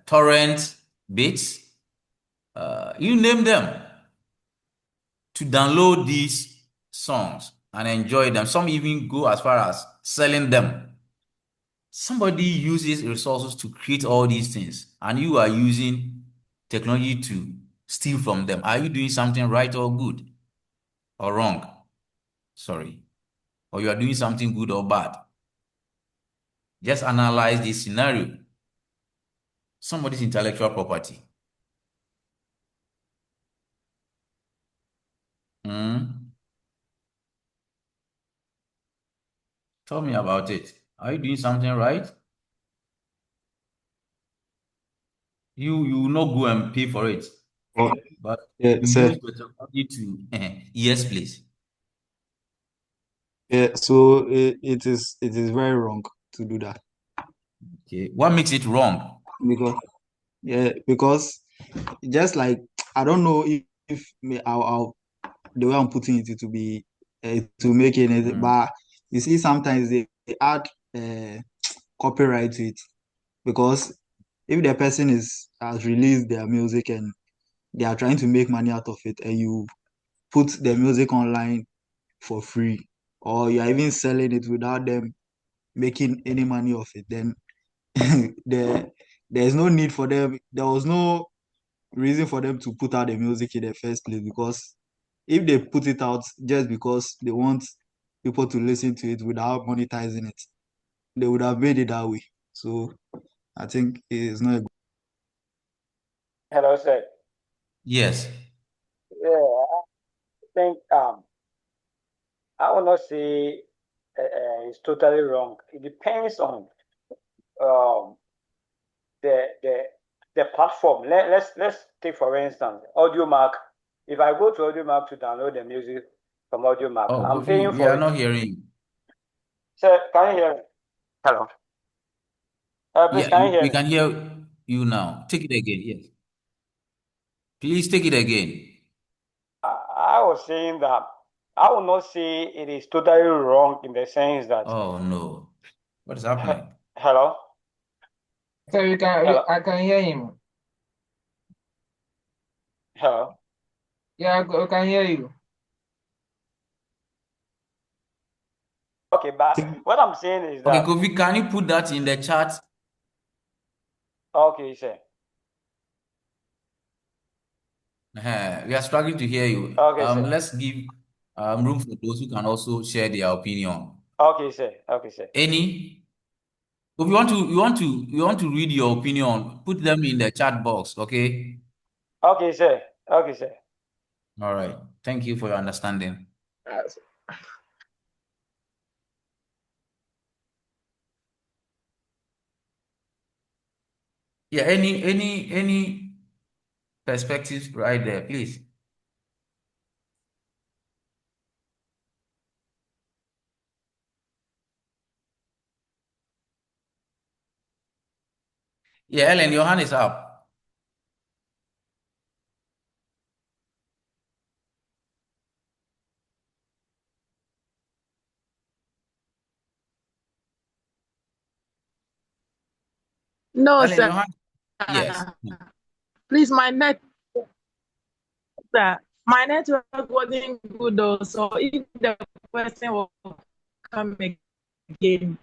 Speaker 1: torrent bits, you name them, to download these songs and enjoy them. Some even go as far as selling them. Somebody uses resources to create all these things, and you are using technology to steal from them. Are you doing something right or good or wrong? Sorry. Or you are doing something good or bad? Just analyze this scenario. Somebody's intellectual property. Tell me about it. Are you doing something right? You will not go and pay for it,
Speaker 8: Oh,
Speaker 1: but
Speaker 8: yeah,
Speaker 1: you
Speaker 8: sir.
Speaker 1: use the technology to yes, please.
Speaker 8: Yeah, so it is very wrong to do that
Speaker 1: Okay. What makes it wrong?
Speaker 8: because just like I don't know if I'll the way I'm putting it to be to make it,
Speaker 1: Mm.
Speaker 8: but you see sometimes they add copyright to it because if the person has released their music and they are trying to make money out of it and you put the music online for free or you are even selling it without them making any money of it, then the there's no need for them. There was no reason for them to put out the music in the first place, because if they put it out just because they want people to listen to it without monetizing it, they would have made it that way. So I think it is not a good.
Speaker 9: Hello, sir.
Speaker 1: Yes.
Speaker 9: Yeah, I think I will not say it's totally wrong. It depends on um, the the the platform. Let's take for instance AudioMark. If I go to AudioMark to download the music from AudioMark,
Speaker 1: Oh,
Speaker 9: I'm
Speaker 1: Kofi,
Speaker 9: paying
Speaker 1: we
Speaker 9: for
Speaker 1: are
Speaker 9: it.
Speaker 1: not hearing you.
Speaker 9: Sir, can you hear me? Hello. Please,
Speaker 1: Yeah,
Speaker 9: can you hear
Speaker 1: we
Speaker 9: me?
Speaker 1: can hear you now. Take it again. Yes. Please take it again.
Speaker 9: I was saying that I will not say it is totally wrong in the sense that
Speaker 1: Oh no. What is happening?
Speaker 9: hello.
Speaker 5: So
Speaker 9: Hello.
Speaker 5: I can hear him.
Speaker 9: Hello.
Speaker 5: Yeah, I can hear you.
Speaker 9: Okay, but
Speaker 8: Think
Speaker 9: what I'm saying is
Speaker 1: Okay,
Speaker 9: that
Speaker 1: Kofi, can you put that in the chat?
Speaker 9: okay, sir.
Speaker 1: We are struggling to hear you.
Speaker 9: Okay, sir.
Speaker 1: Let's give room for those who can also share their opinion.
Speaker 9: Okay, sir. Okay, sir.
Speaker 1: Any? If you want to read your opinion, put them in the chat box, okay?
Speaker 9: Okay, sir. Okay, sir.
Speaker 1: All right. Thank you for your understanding. Yeah, any perspectives right there, please. Yeah, Ellen, your hand is up.
Speaker 7: No,
Speaker 1: Ellen,
Speaker 7: sir.
Speaker 1: your hand. Yes.
Speaker 7: Please, sir, my network wasn't good though. So if the person will come again,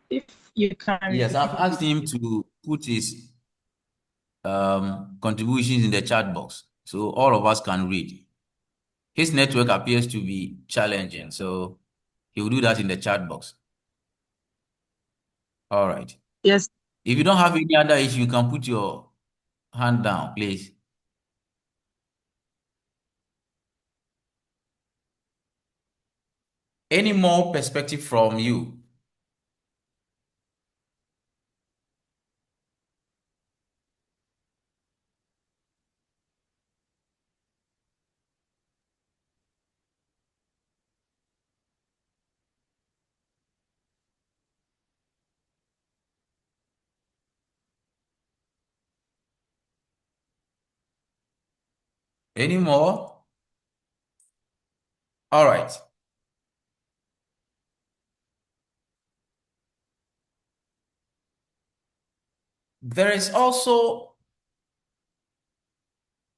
Speaker 7: if you can
Speaker 1: Yes, I've asked
Speaker 7: repeat
Speaker 1: him
Speaker 7: it.
Speaker 1: to put his contributions in the chat box so all of us can read. His network appears to be challenging, so he will do that in the chat box. All right.
Speaker 7: Yes.
Speaker 1: If you don't have any other issue, you can put your hand down, please. Any more perspective from you? Any more? All right. There is also,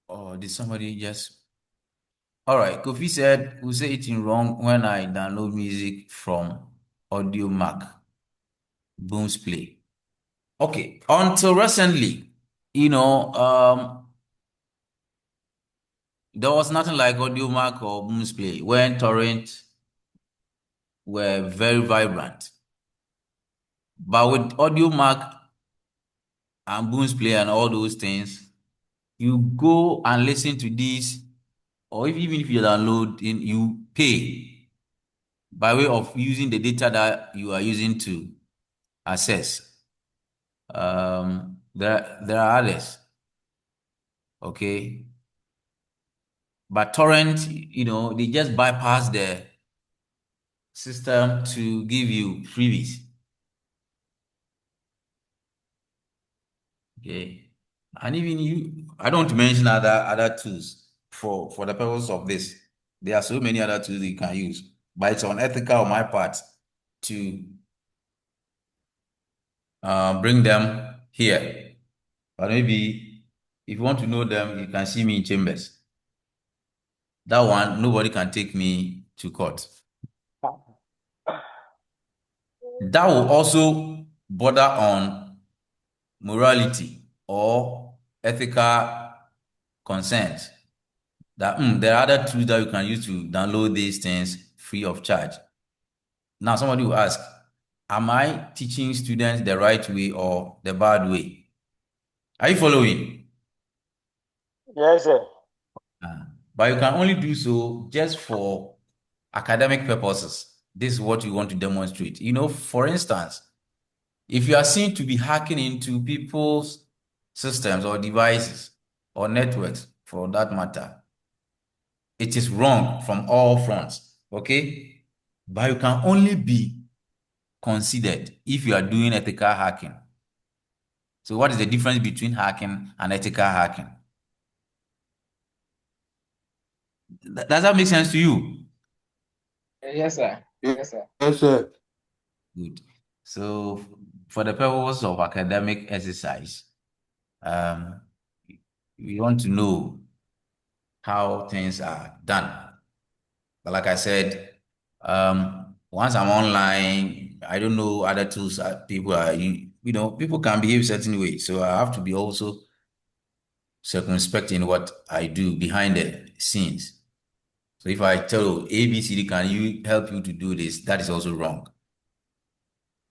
Speaker 1: oh, did somebody just, all right. Kofi said, we say it in wrong when I download music from Audio Mac, Booms Play. Okay. Until recently, there was nothing like Audio Mac or Booms Play when torrent were very vibrant. But with Audio Mac and Booms Play and all those things, you go and listen to these, or even if you download, you pay by way of using the data that you are using to access. There are others, okay? But torrent, they just bypass the system to give you freebies. Okay. And even I don't mention other tools for the purpose of this. There are so many other tools you can use, but it's unethical on my part to bring them here. But maybe if you want to know them, you can see me in chambers. That one, nobody can take me to court. That will also border on morality or ethical concerns that there are other tools that you can use to download these things free of charge. Now, somebody will ask, am I teaching students the right way or the bad way? Are you following?
Speaker 9: Yes, sir.
Speaker 1: But you can only do so just for academic purposes. This is what you want to demonstrate. For instance, if you are seen to be hacking into people's systems or devices or networks for that matter, it is wrong from all fronts, okay? But you can only be considered if you are doing ethical hacking. So what is the difference between hacking and ethical hacking? Does that make sense to you?
Speaker 5: Yes, sir. Yes, sir.
Speaker 8: Yes, sir.
Speaker 1: Good. So for the purpose of academic exercise, um, we want to know how things are done. But like I said, once I'm online, I don't know other tools that people are, people can behave certain ways. So I have to be also circumspect in what I do behind the scenes. So if I tell you, ABCD, can you help you to do this? That is also wrong.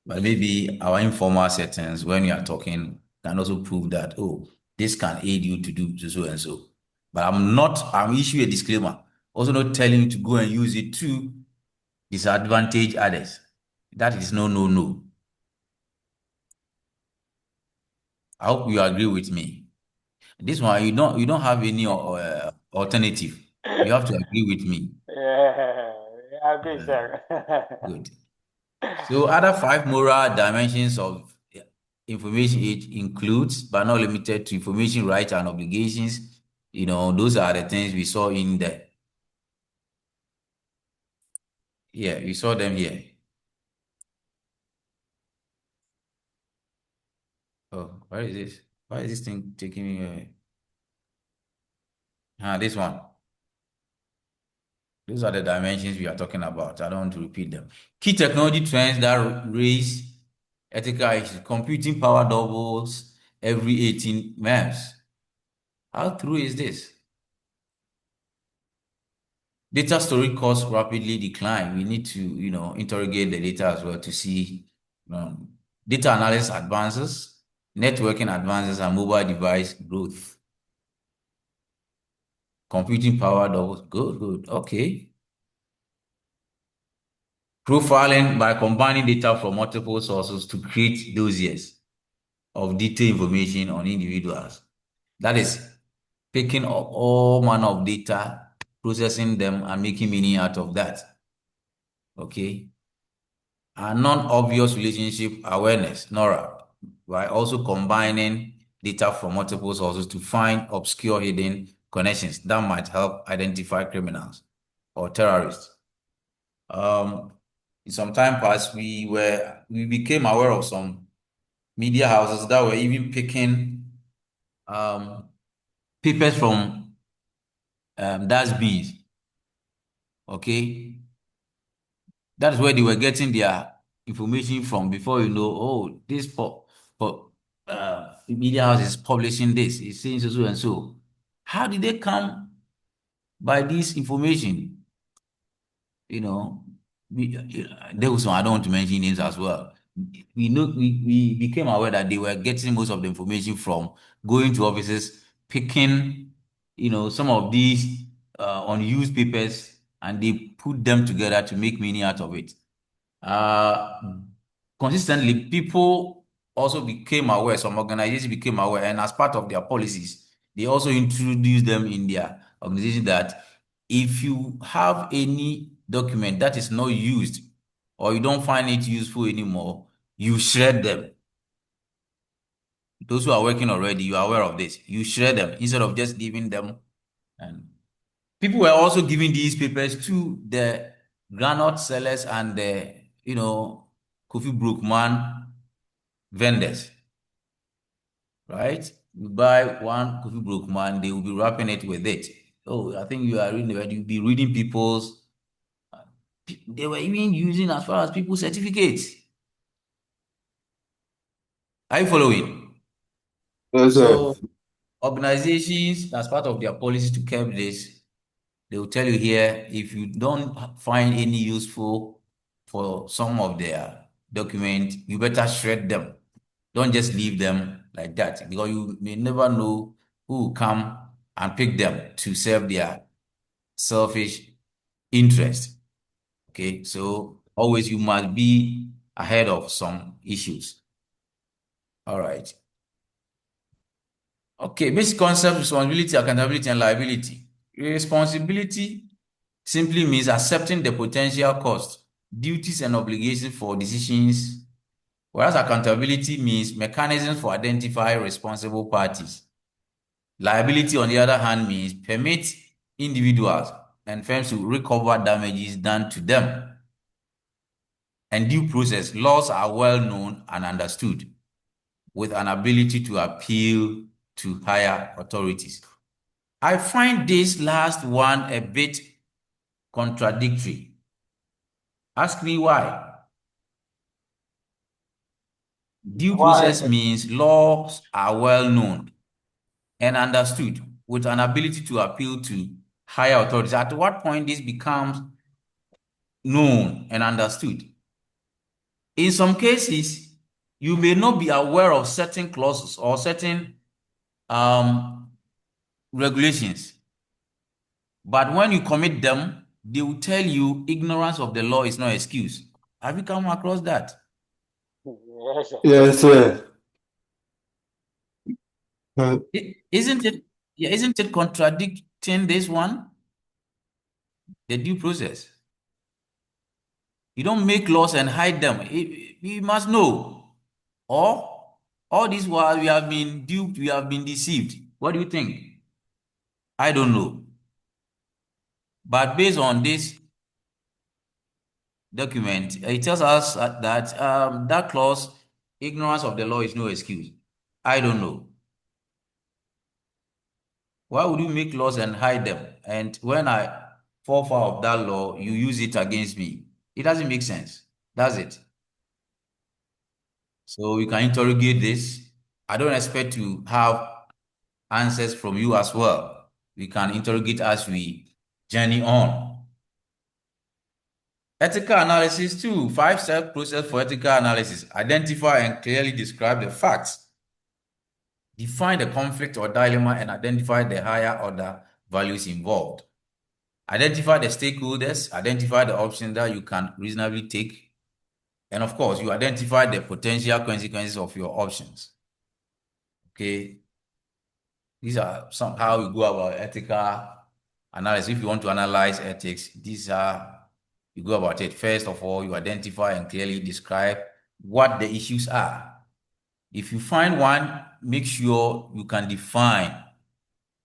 Speaker 1: But maybe our informal settings, when we are talking, can also prove that, oh, this can aid you to do so and so. But I'm issuing a disclaimer. Also not telling you to go and use it to disadvantage others. That is no, no, no. I hope you agree with me. This one, you don't have any alternative. You have to agree with me.
Speaker 9: Yeah, I agree,
Speaker 1: Uh,
Speaker 9: sir.
Speaker 1: Good. So other five moral dimensions of information age includes, but not limited to, information rights and obligations. Those are the things we saw in there. Yeah, we saw them here. Oh, where is this? Why is this thing taking me away? This one. Those are the dimensions we are talking about. I don't want to repeat them. Key technology trends that raise ethical issues. Computing power doubles every 18 months. How true is this? Data storage costs rapidly decline. We need to, interrogate the data as well to see um, data analysis advances, networking advances, and mobile device growth. Computing power doubles. Good, good. Okay. Profiling by combining data from multiple sources to create dossiers of detailed information on individuals. That is picking up all manner of data, processing them, and making meaning out of that. Okay. And non-obvious relationship awareness, NORA, by also combining data from multiple sources to find obscure hidden connections that might help identify criminals or terrorists. In some time past, we became aware of some media houses that were even picking papers from dustbins. Okay, that is where they were getting their information from. Before you know, oh, this media house is publishing this, it's saying so and so. How did they come by this information? You know, there was some, I don't want to mention names as well. We became aware that they were getting most of the information from going to offices, picking, some of these unused papers, and they put them together to make meaning out of it. Uh, Consistently, people also became aware, some organizations became aware, and as part of their policies, they also introduced them in their organization that if you have any document that is not used or you don't find it useful anymore, you shred them. Those who are working already, you are aware of this. You shred them instead of just leaving them. And people were also giving these papers to the granite sellers and the, Kofi Brookman vendors, right? You buy one Kofi Brookman, they will be wrapping it with it. Oh, I think you are reading it. You'll be reading people's. They were even using as far as people's certificates. Are you following?
Speaker 10: Yes, sir.
Speaker 1: So organizations, as part of their policy to curb this, they will tell you here, if you don't find any useful for some of their documents, you better shred them. Don't just leave them like that, because you may never know who will come and pick them to serve their selfish interest. Okay, so always you must be ahead of some issues. All right. Okay, basic concept: responsibility, accountability, and liability. Responsibility simply means accepting the potential cost, duties, and obligations for decisions, whereas accountability means mechanisms for identifying responsible parties. Liability, on the other hand, means permit individuals and firms to recover damages done to them. And due process, laws are well known and understood, with an ability to appeal to higher authorities. I find this last one a bit contradictory. Ask me why. Due
Speaker 9: Why?
Speaker 1: process means laws are well known and understood, with an ability to appeal to higher authorities. At what point this becomes known and understood? In some cases, you may not be aware of certain clauses or certain um, regulations, but when you commit them, they will tell you ignorance of the law is no excuse. Have you come across that?
Speaker 9: Yes, sir.
Speaker 10: Yes, sir. Uh,
Speaker 1: Isn't it? Yeah, isn't it contradicting this one? The due process. You don't make laws and hide them. We must know. Or all this while we have been duped, we have been deceived. What do you think? I don't know. But based on this document, it tells us that that clause, ignorance of the law is no excuse. I don't know. Why would you make laws and hide them? And when I fall foul of that law, you use it against me. It doesn't make sense. That's it. So we can interrogate this. I don't expect to have answers from you as well. We can interrogate as we journey on. Ethical analysis too. 5-step process for ethical analysis. Identify and clearly describe the facts. Define the conflict or dilemma and identify the higher order values involved. Identify the stakeholders, identify the options that you can reasonably take. And of course, you identify the potential consequences of your options. Okay. These are some how we go about ethical analysis. If you want to analyze ethics, these are you go about it. First of all, you identify and clearly describe what the issues are. If you find one, make sure you can define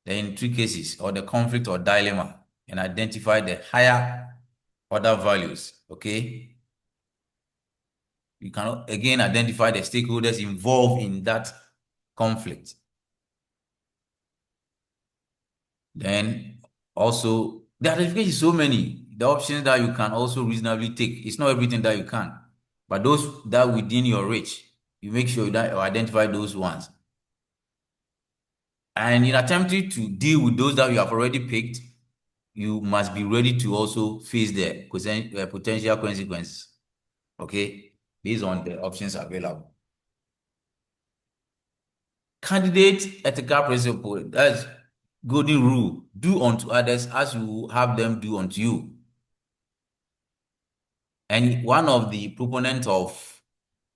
Speaker 1: the intricacies or the conflict or dilemma and identify the higher order values. Okay. You can again identify the stakeholders involved in that conflict. Then also the identification is so many. The options that you can also reasonably take. It's not everything that you can, but those that within your reach, you make sure that you identify those ones. And in attempting to deal with those that you have already picked, you must be ready to also face the potential consequences. Okay, based on the options available. Candidate ethical principle, that's golden rule: do unto others as you have them do unto you. And one of the proponents of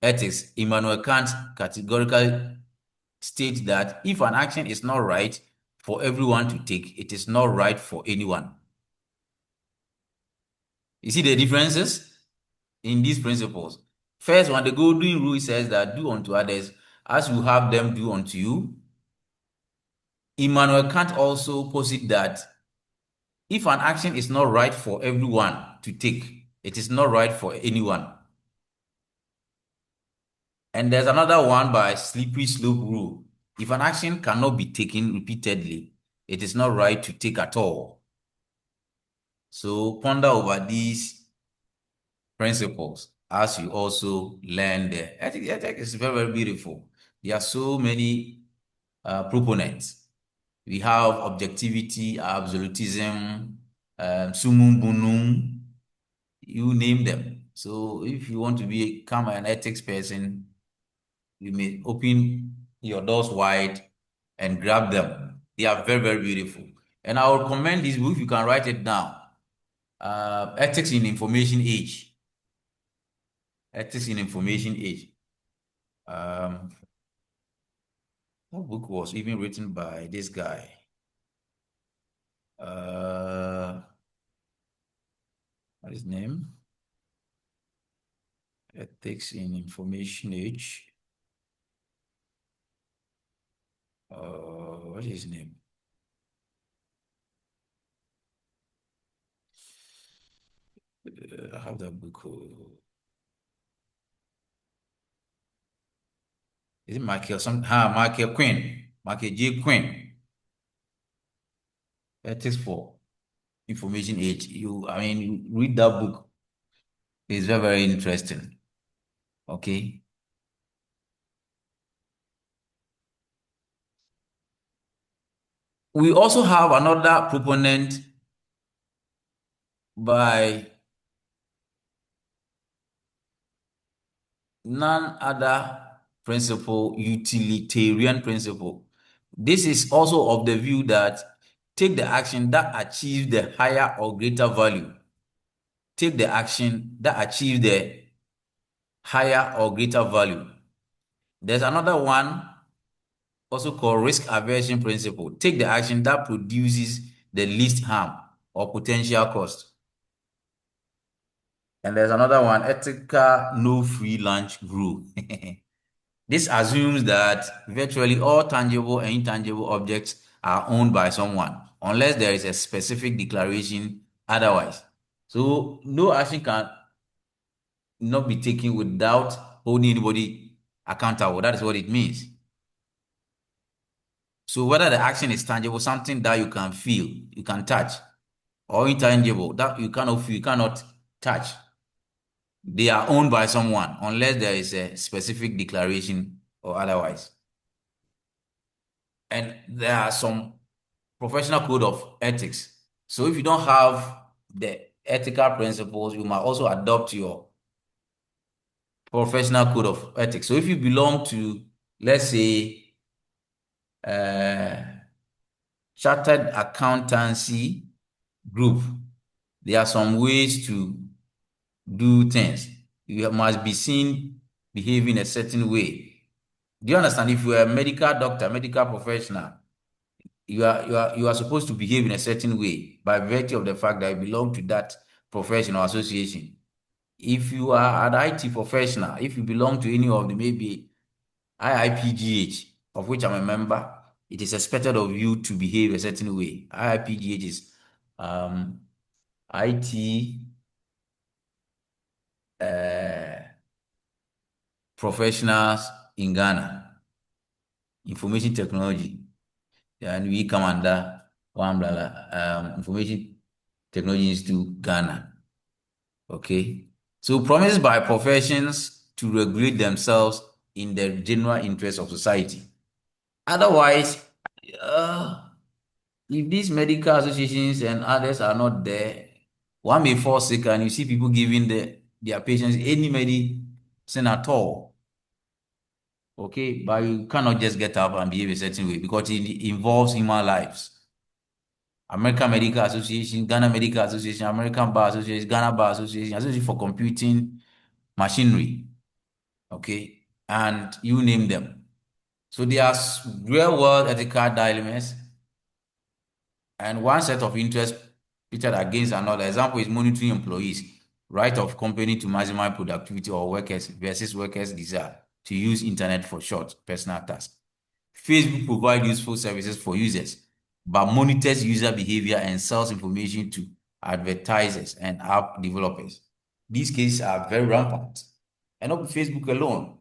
Speaker 1: ethics, Immanuel Kant, categorically states that if an action is not right for everyone to take, it is not right for anyone. You see the differences in these principles. First one, the golden rule says that do unto others as you have them do unto you. Immanuel Kant also posits that if an action is not right for everyone to take, it is not right for anyone. And there's another one by slippery slope rule. If an action cannot be taken repeatedly, it is not right to take at all. So ponder over these principles as you also learn there. I think ethics is very, very beautiful. There are so many proponents. We have objectivity, absolutism, sumum bonum, you name them. So if you want to become an ethics person, you may open your doors wide and grab them. They are very, very beautiful. And I would recommend this book. You can write it down. Ethics in Information Age. Ethics in Information Age. That book was even written by this guy. What is his name? Ethics in Information Age. What is his name? I have that book. Is it Michael? Michael Quinn. Michael J. Quinn. Ethics for Information Age. You read that book. It's very, very interesting. Okay. We also have another proponent by none other principle, utilitarian principle. This is also of the view that take the action that achieves the higher or greater value. Take the action that achieves the higher or greater value. There's another one also called risk aversion principle. Take the action that produces the least harm or potential cost. And there's another one, ethical no free lunch rule. This assumes that virtually all tangible and intangible objects are owned by someone, unless there is a specific declaration otherwise. So no action can not be taken without holding anybody accountable. That is what it means. So whether the action is tangible, something that you can feel, you can touch, or intangible, that you cannot feel, you cannot touch, they are owned by someone unless there is a specific declaration or otherwise. And there are some professional code of ethics. So if you don't have the ethical principles, you might also adopt your professional code of ethics. So if you belong to, let's say, chartered accountancy group, there are some ways to do things. You must be seen behaving a certain way. Do you understand? If you are a medical doctor, medical professional, you are supposed to behave in a certain way by virtue of the fact that you belong to that profession or association. If you are an IT professional, if you belong to any of the maybe IIPGH, of which I'm a member, it is expected of you to behave a certain way. IIPGH is IT professionals in Ghana, information technology, and we come under one umbrella, Information Technology Institute Ghana. Okay, so promised by professions to regulate themselves in the general interest of society. Otherwise, if these medical associations and others are not there, one may fall sick and you see people giving their patients any medicine at all. Okay, but you cannot just get up and behave a certain way because it involves human lives. American Medical Association, Ghana Medical Association, American Bar Association, Ghana Bar Association, Association for Computing Machinery. Okay, and you name them. So there are real world ethical dilemmas and one set of interests pitted against another. Example is monitoring employees, right of company to maximize productivity or workers versus workers' desire to use internet for short personal tasks. Facebook provides useful services for users, but monitors user behavior and sells information to advertisers and app developers. These cases are very rampant. And not Facebook alone.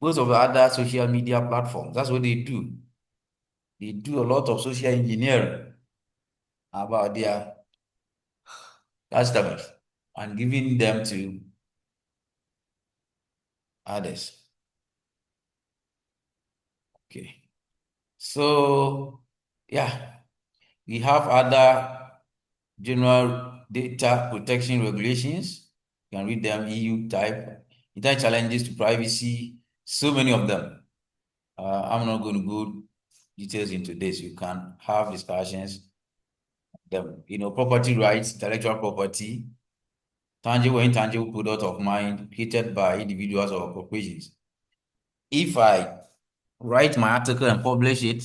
Speaker 1: Most of the other social media platforms, that's what they do. They do a lot of social engineering about their customers and giving them to others. Okay. So, yeah, we have other general data protection regulations. You can read them, EU type, internet challenges to privacy, so many of them. I'm not going to go details into this. You can have discussions. Property rights, intellectual property, tangible and intangible product of mind created by individuals or corporations. If I write my article and publish it,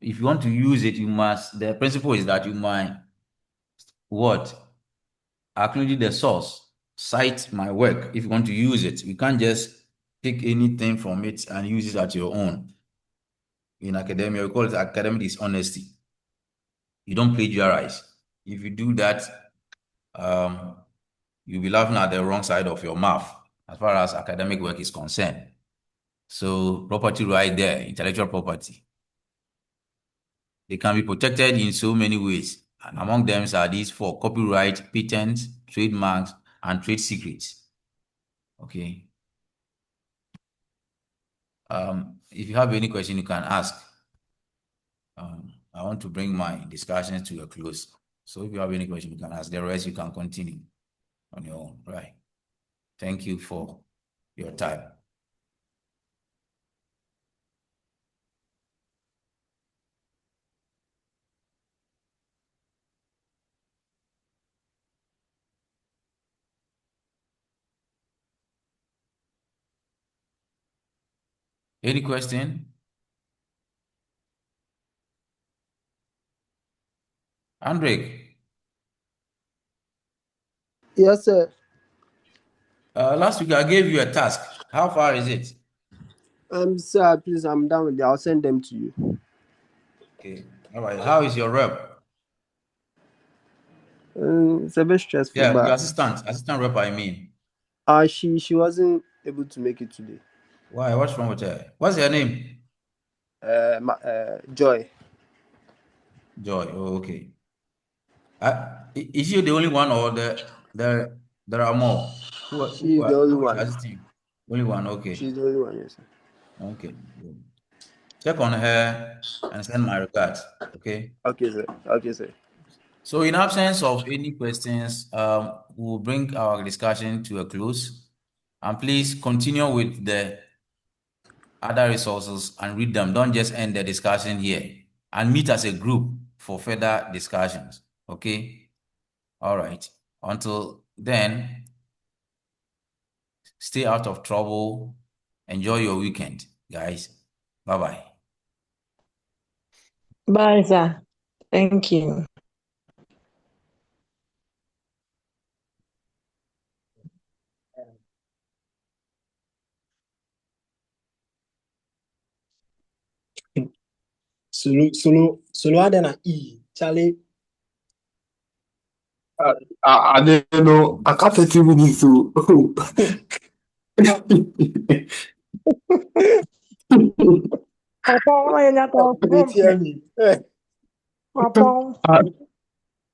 Speaker 1: if you want to use it, the principle is that you might what? Acknowledge the source, cite my work if you want to use it. You can't just pick anything from it and use it at your own. In academia, we call it academic dishonesty. You don't plagiarize. If you do that, you'll be laughing at the wrong side of your mouth as far as academic work is concerned. So property right there, intellectual property. They can be protected in so many ways. And among them are these four: copyright, patents, trademarks, and trade secrets. Okay. If you have any question, you can ask. I want to bring my discussion to a close. So if you have any question, you can ask. The rest, you can continue on your own. Right. Thank you for your time. Any question? Andre,
Speaker 6: Yes, sir.
Speaker 1: last week I gave you a task. How far is it?
Speaker 6: Sir, please, I'm done with it. I'll send them to you.
Speaker 1: Okay. All right. How is your rep?
Speaker 6: It's a bit stressful,
Speaker 1: Yeah, your
Speaker 6: but
Speaker 1: assistant rep, I mean.
Speaker 6: she wasn't able to make it today.
Speaker 1: Why? What's wrong with her? What's her name?
Speaker 6: Joy.
Speaker 1: Joy. Oh, okay. Is she the only one, or there are more?
Speaker 6: She's the only
Speaker 1: Who is
Speaker 6: one.
Speaker 1: assisting? Only one. Okay.
Speaker 6: She's the only one, yes, sir.
Speaker 1: Okay. Good. Check on her and send my regards. Okay.
Speaker 6: Okay, sir. Okay, sir.
Speaker 1: So, in absence of any questions, we'll bring our discussion to a close. And please continue with the other resources and read them. Don't just end the discussion here, and meet as a group for further discussions. Okay? All right. Until then, stay out of trouble. Enjoy your weekend, guys. Bye-bye.
Speaker 7: Bye, sir. Thank you.
Speaker 10: Solo ada na E. Charlie.
Speaker 4: I don't know. I can't 30 minutes to.
Speaker 7: Papa, why you not
Speaker 10: They tell me.
Speaker 7: Papa.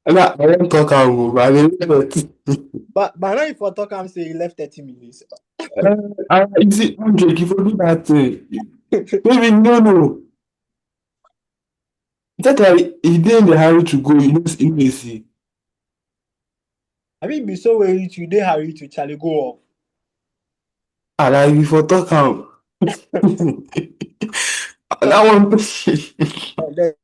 Speaker 4: I won't talk about but I didn't.
Speaker 10: But now if I talk, I'm saying he left 30 minutes.
Speaker 4: You see, Andre, if you do that, maybe no. That he did in the hurry to go, you see.
Speaker 10: I mean, be so worried today, hurry to Charlie go off.
Speaker 4: I like before talk out. That one.
Speaker 10: And then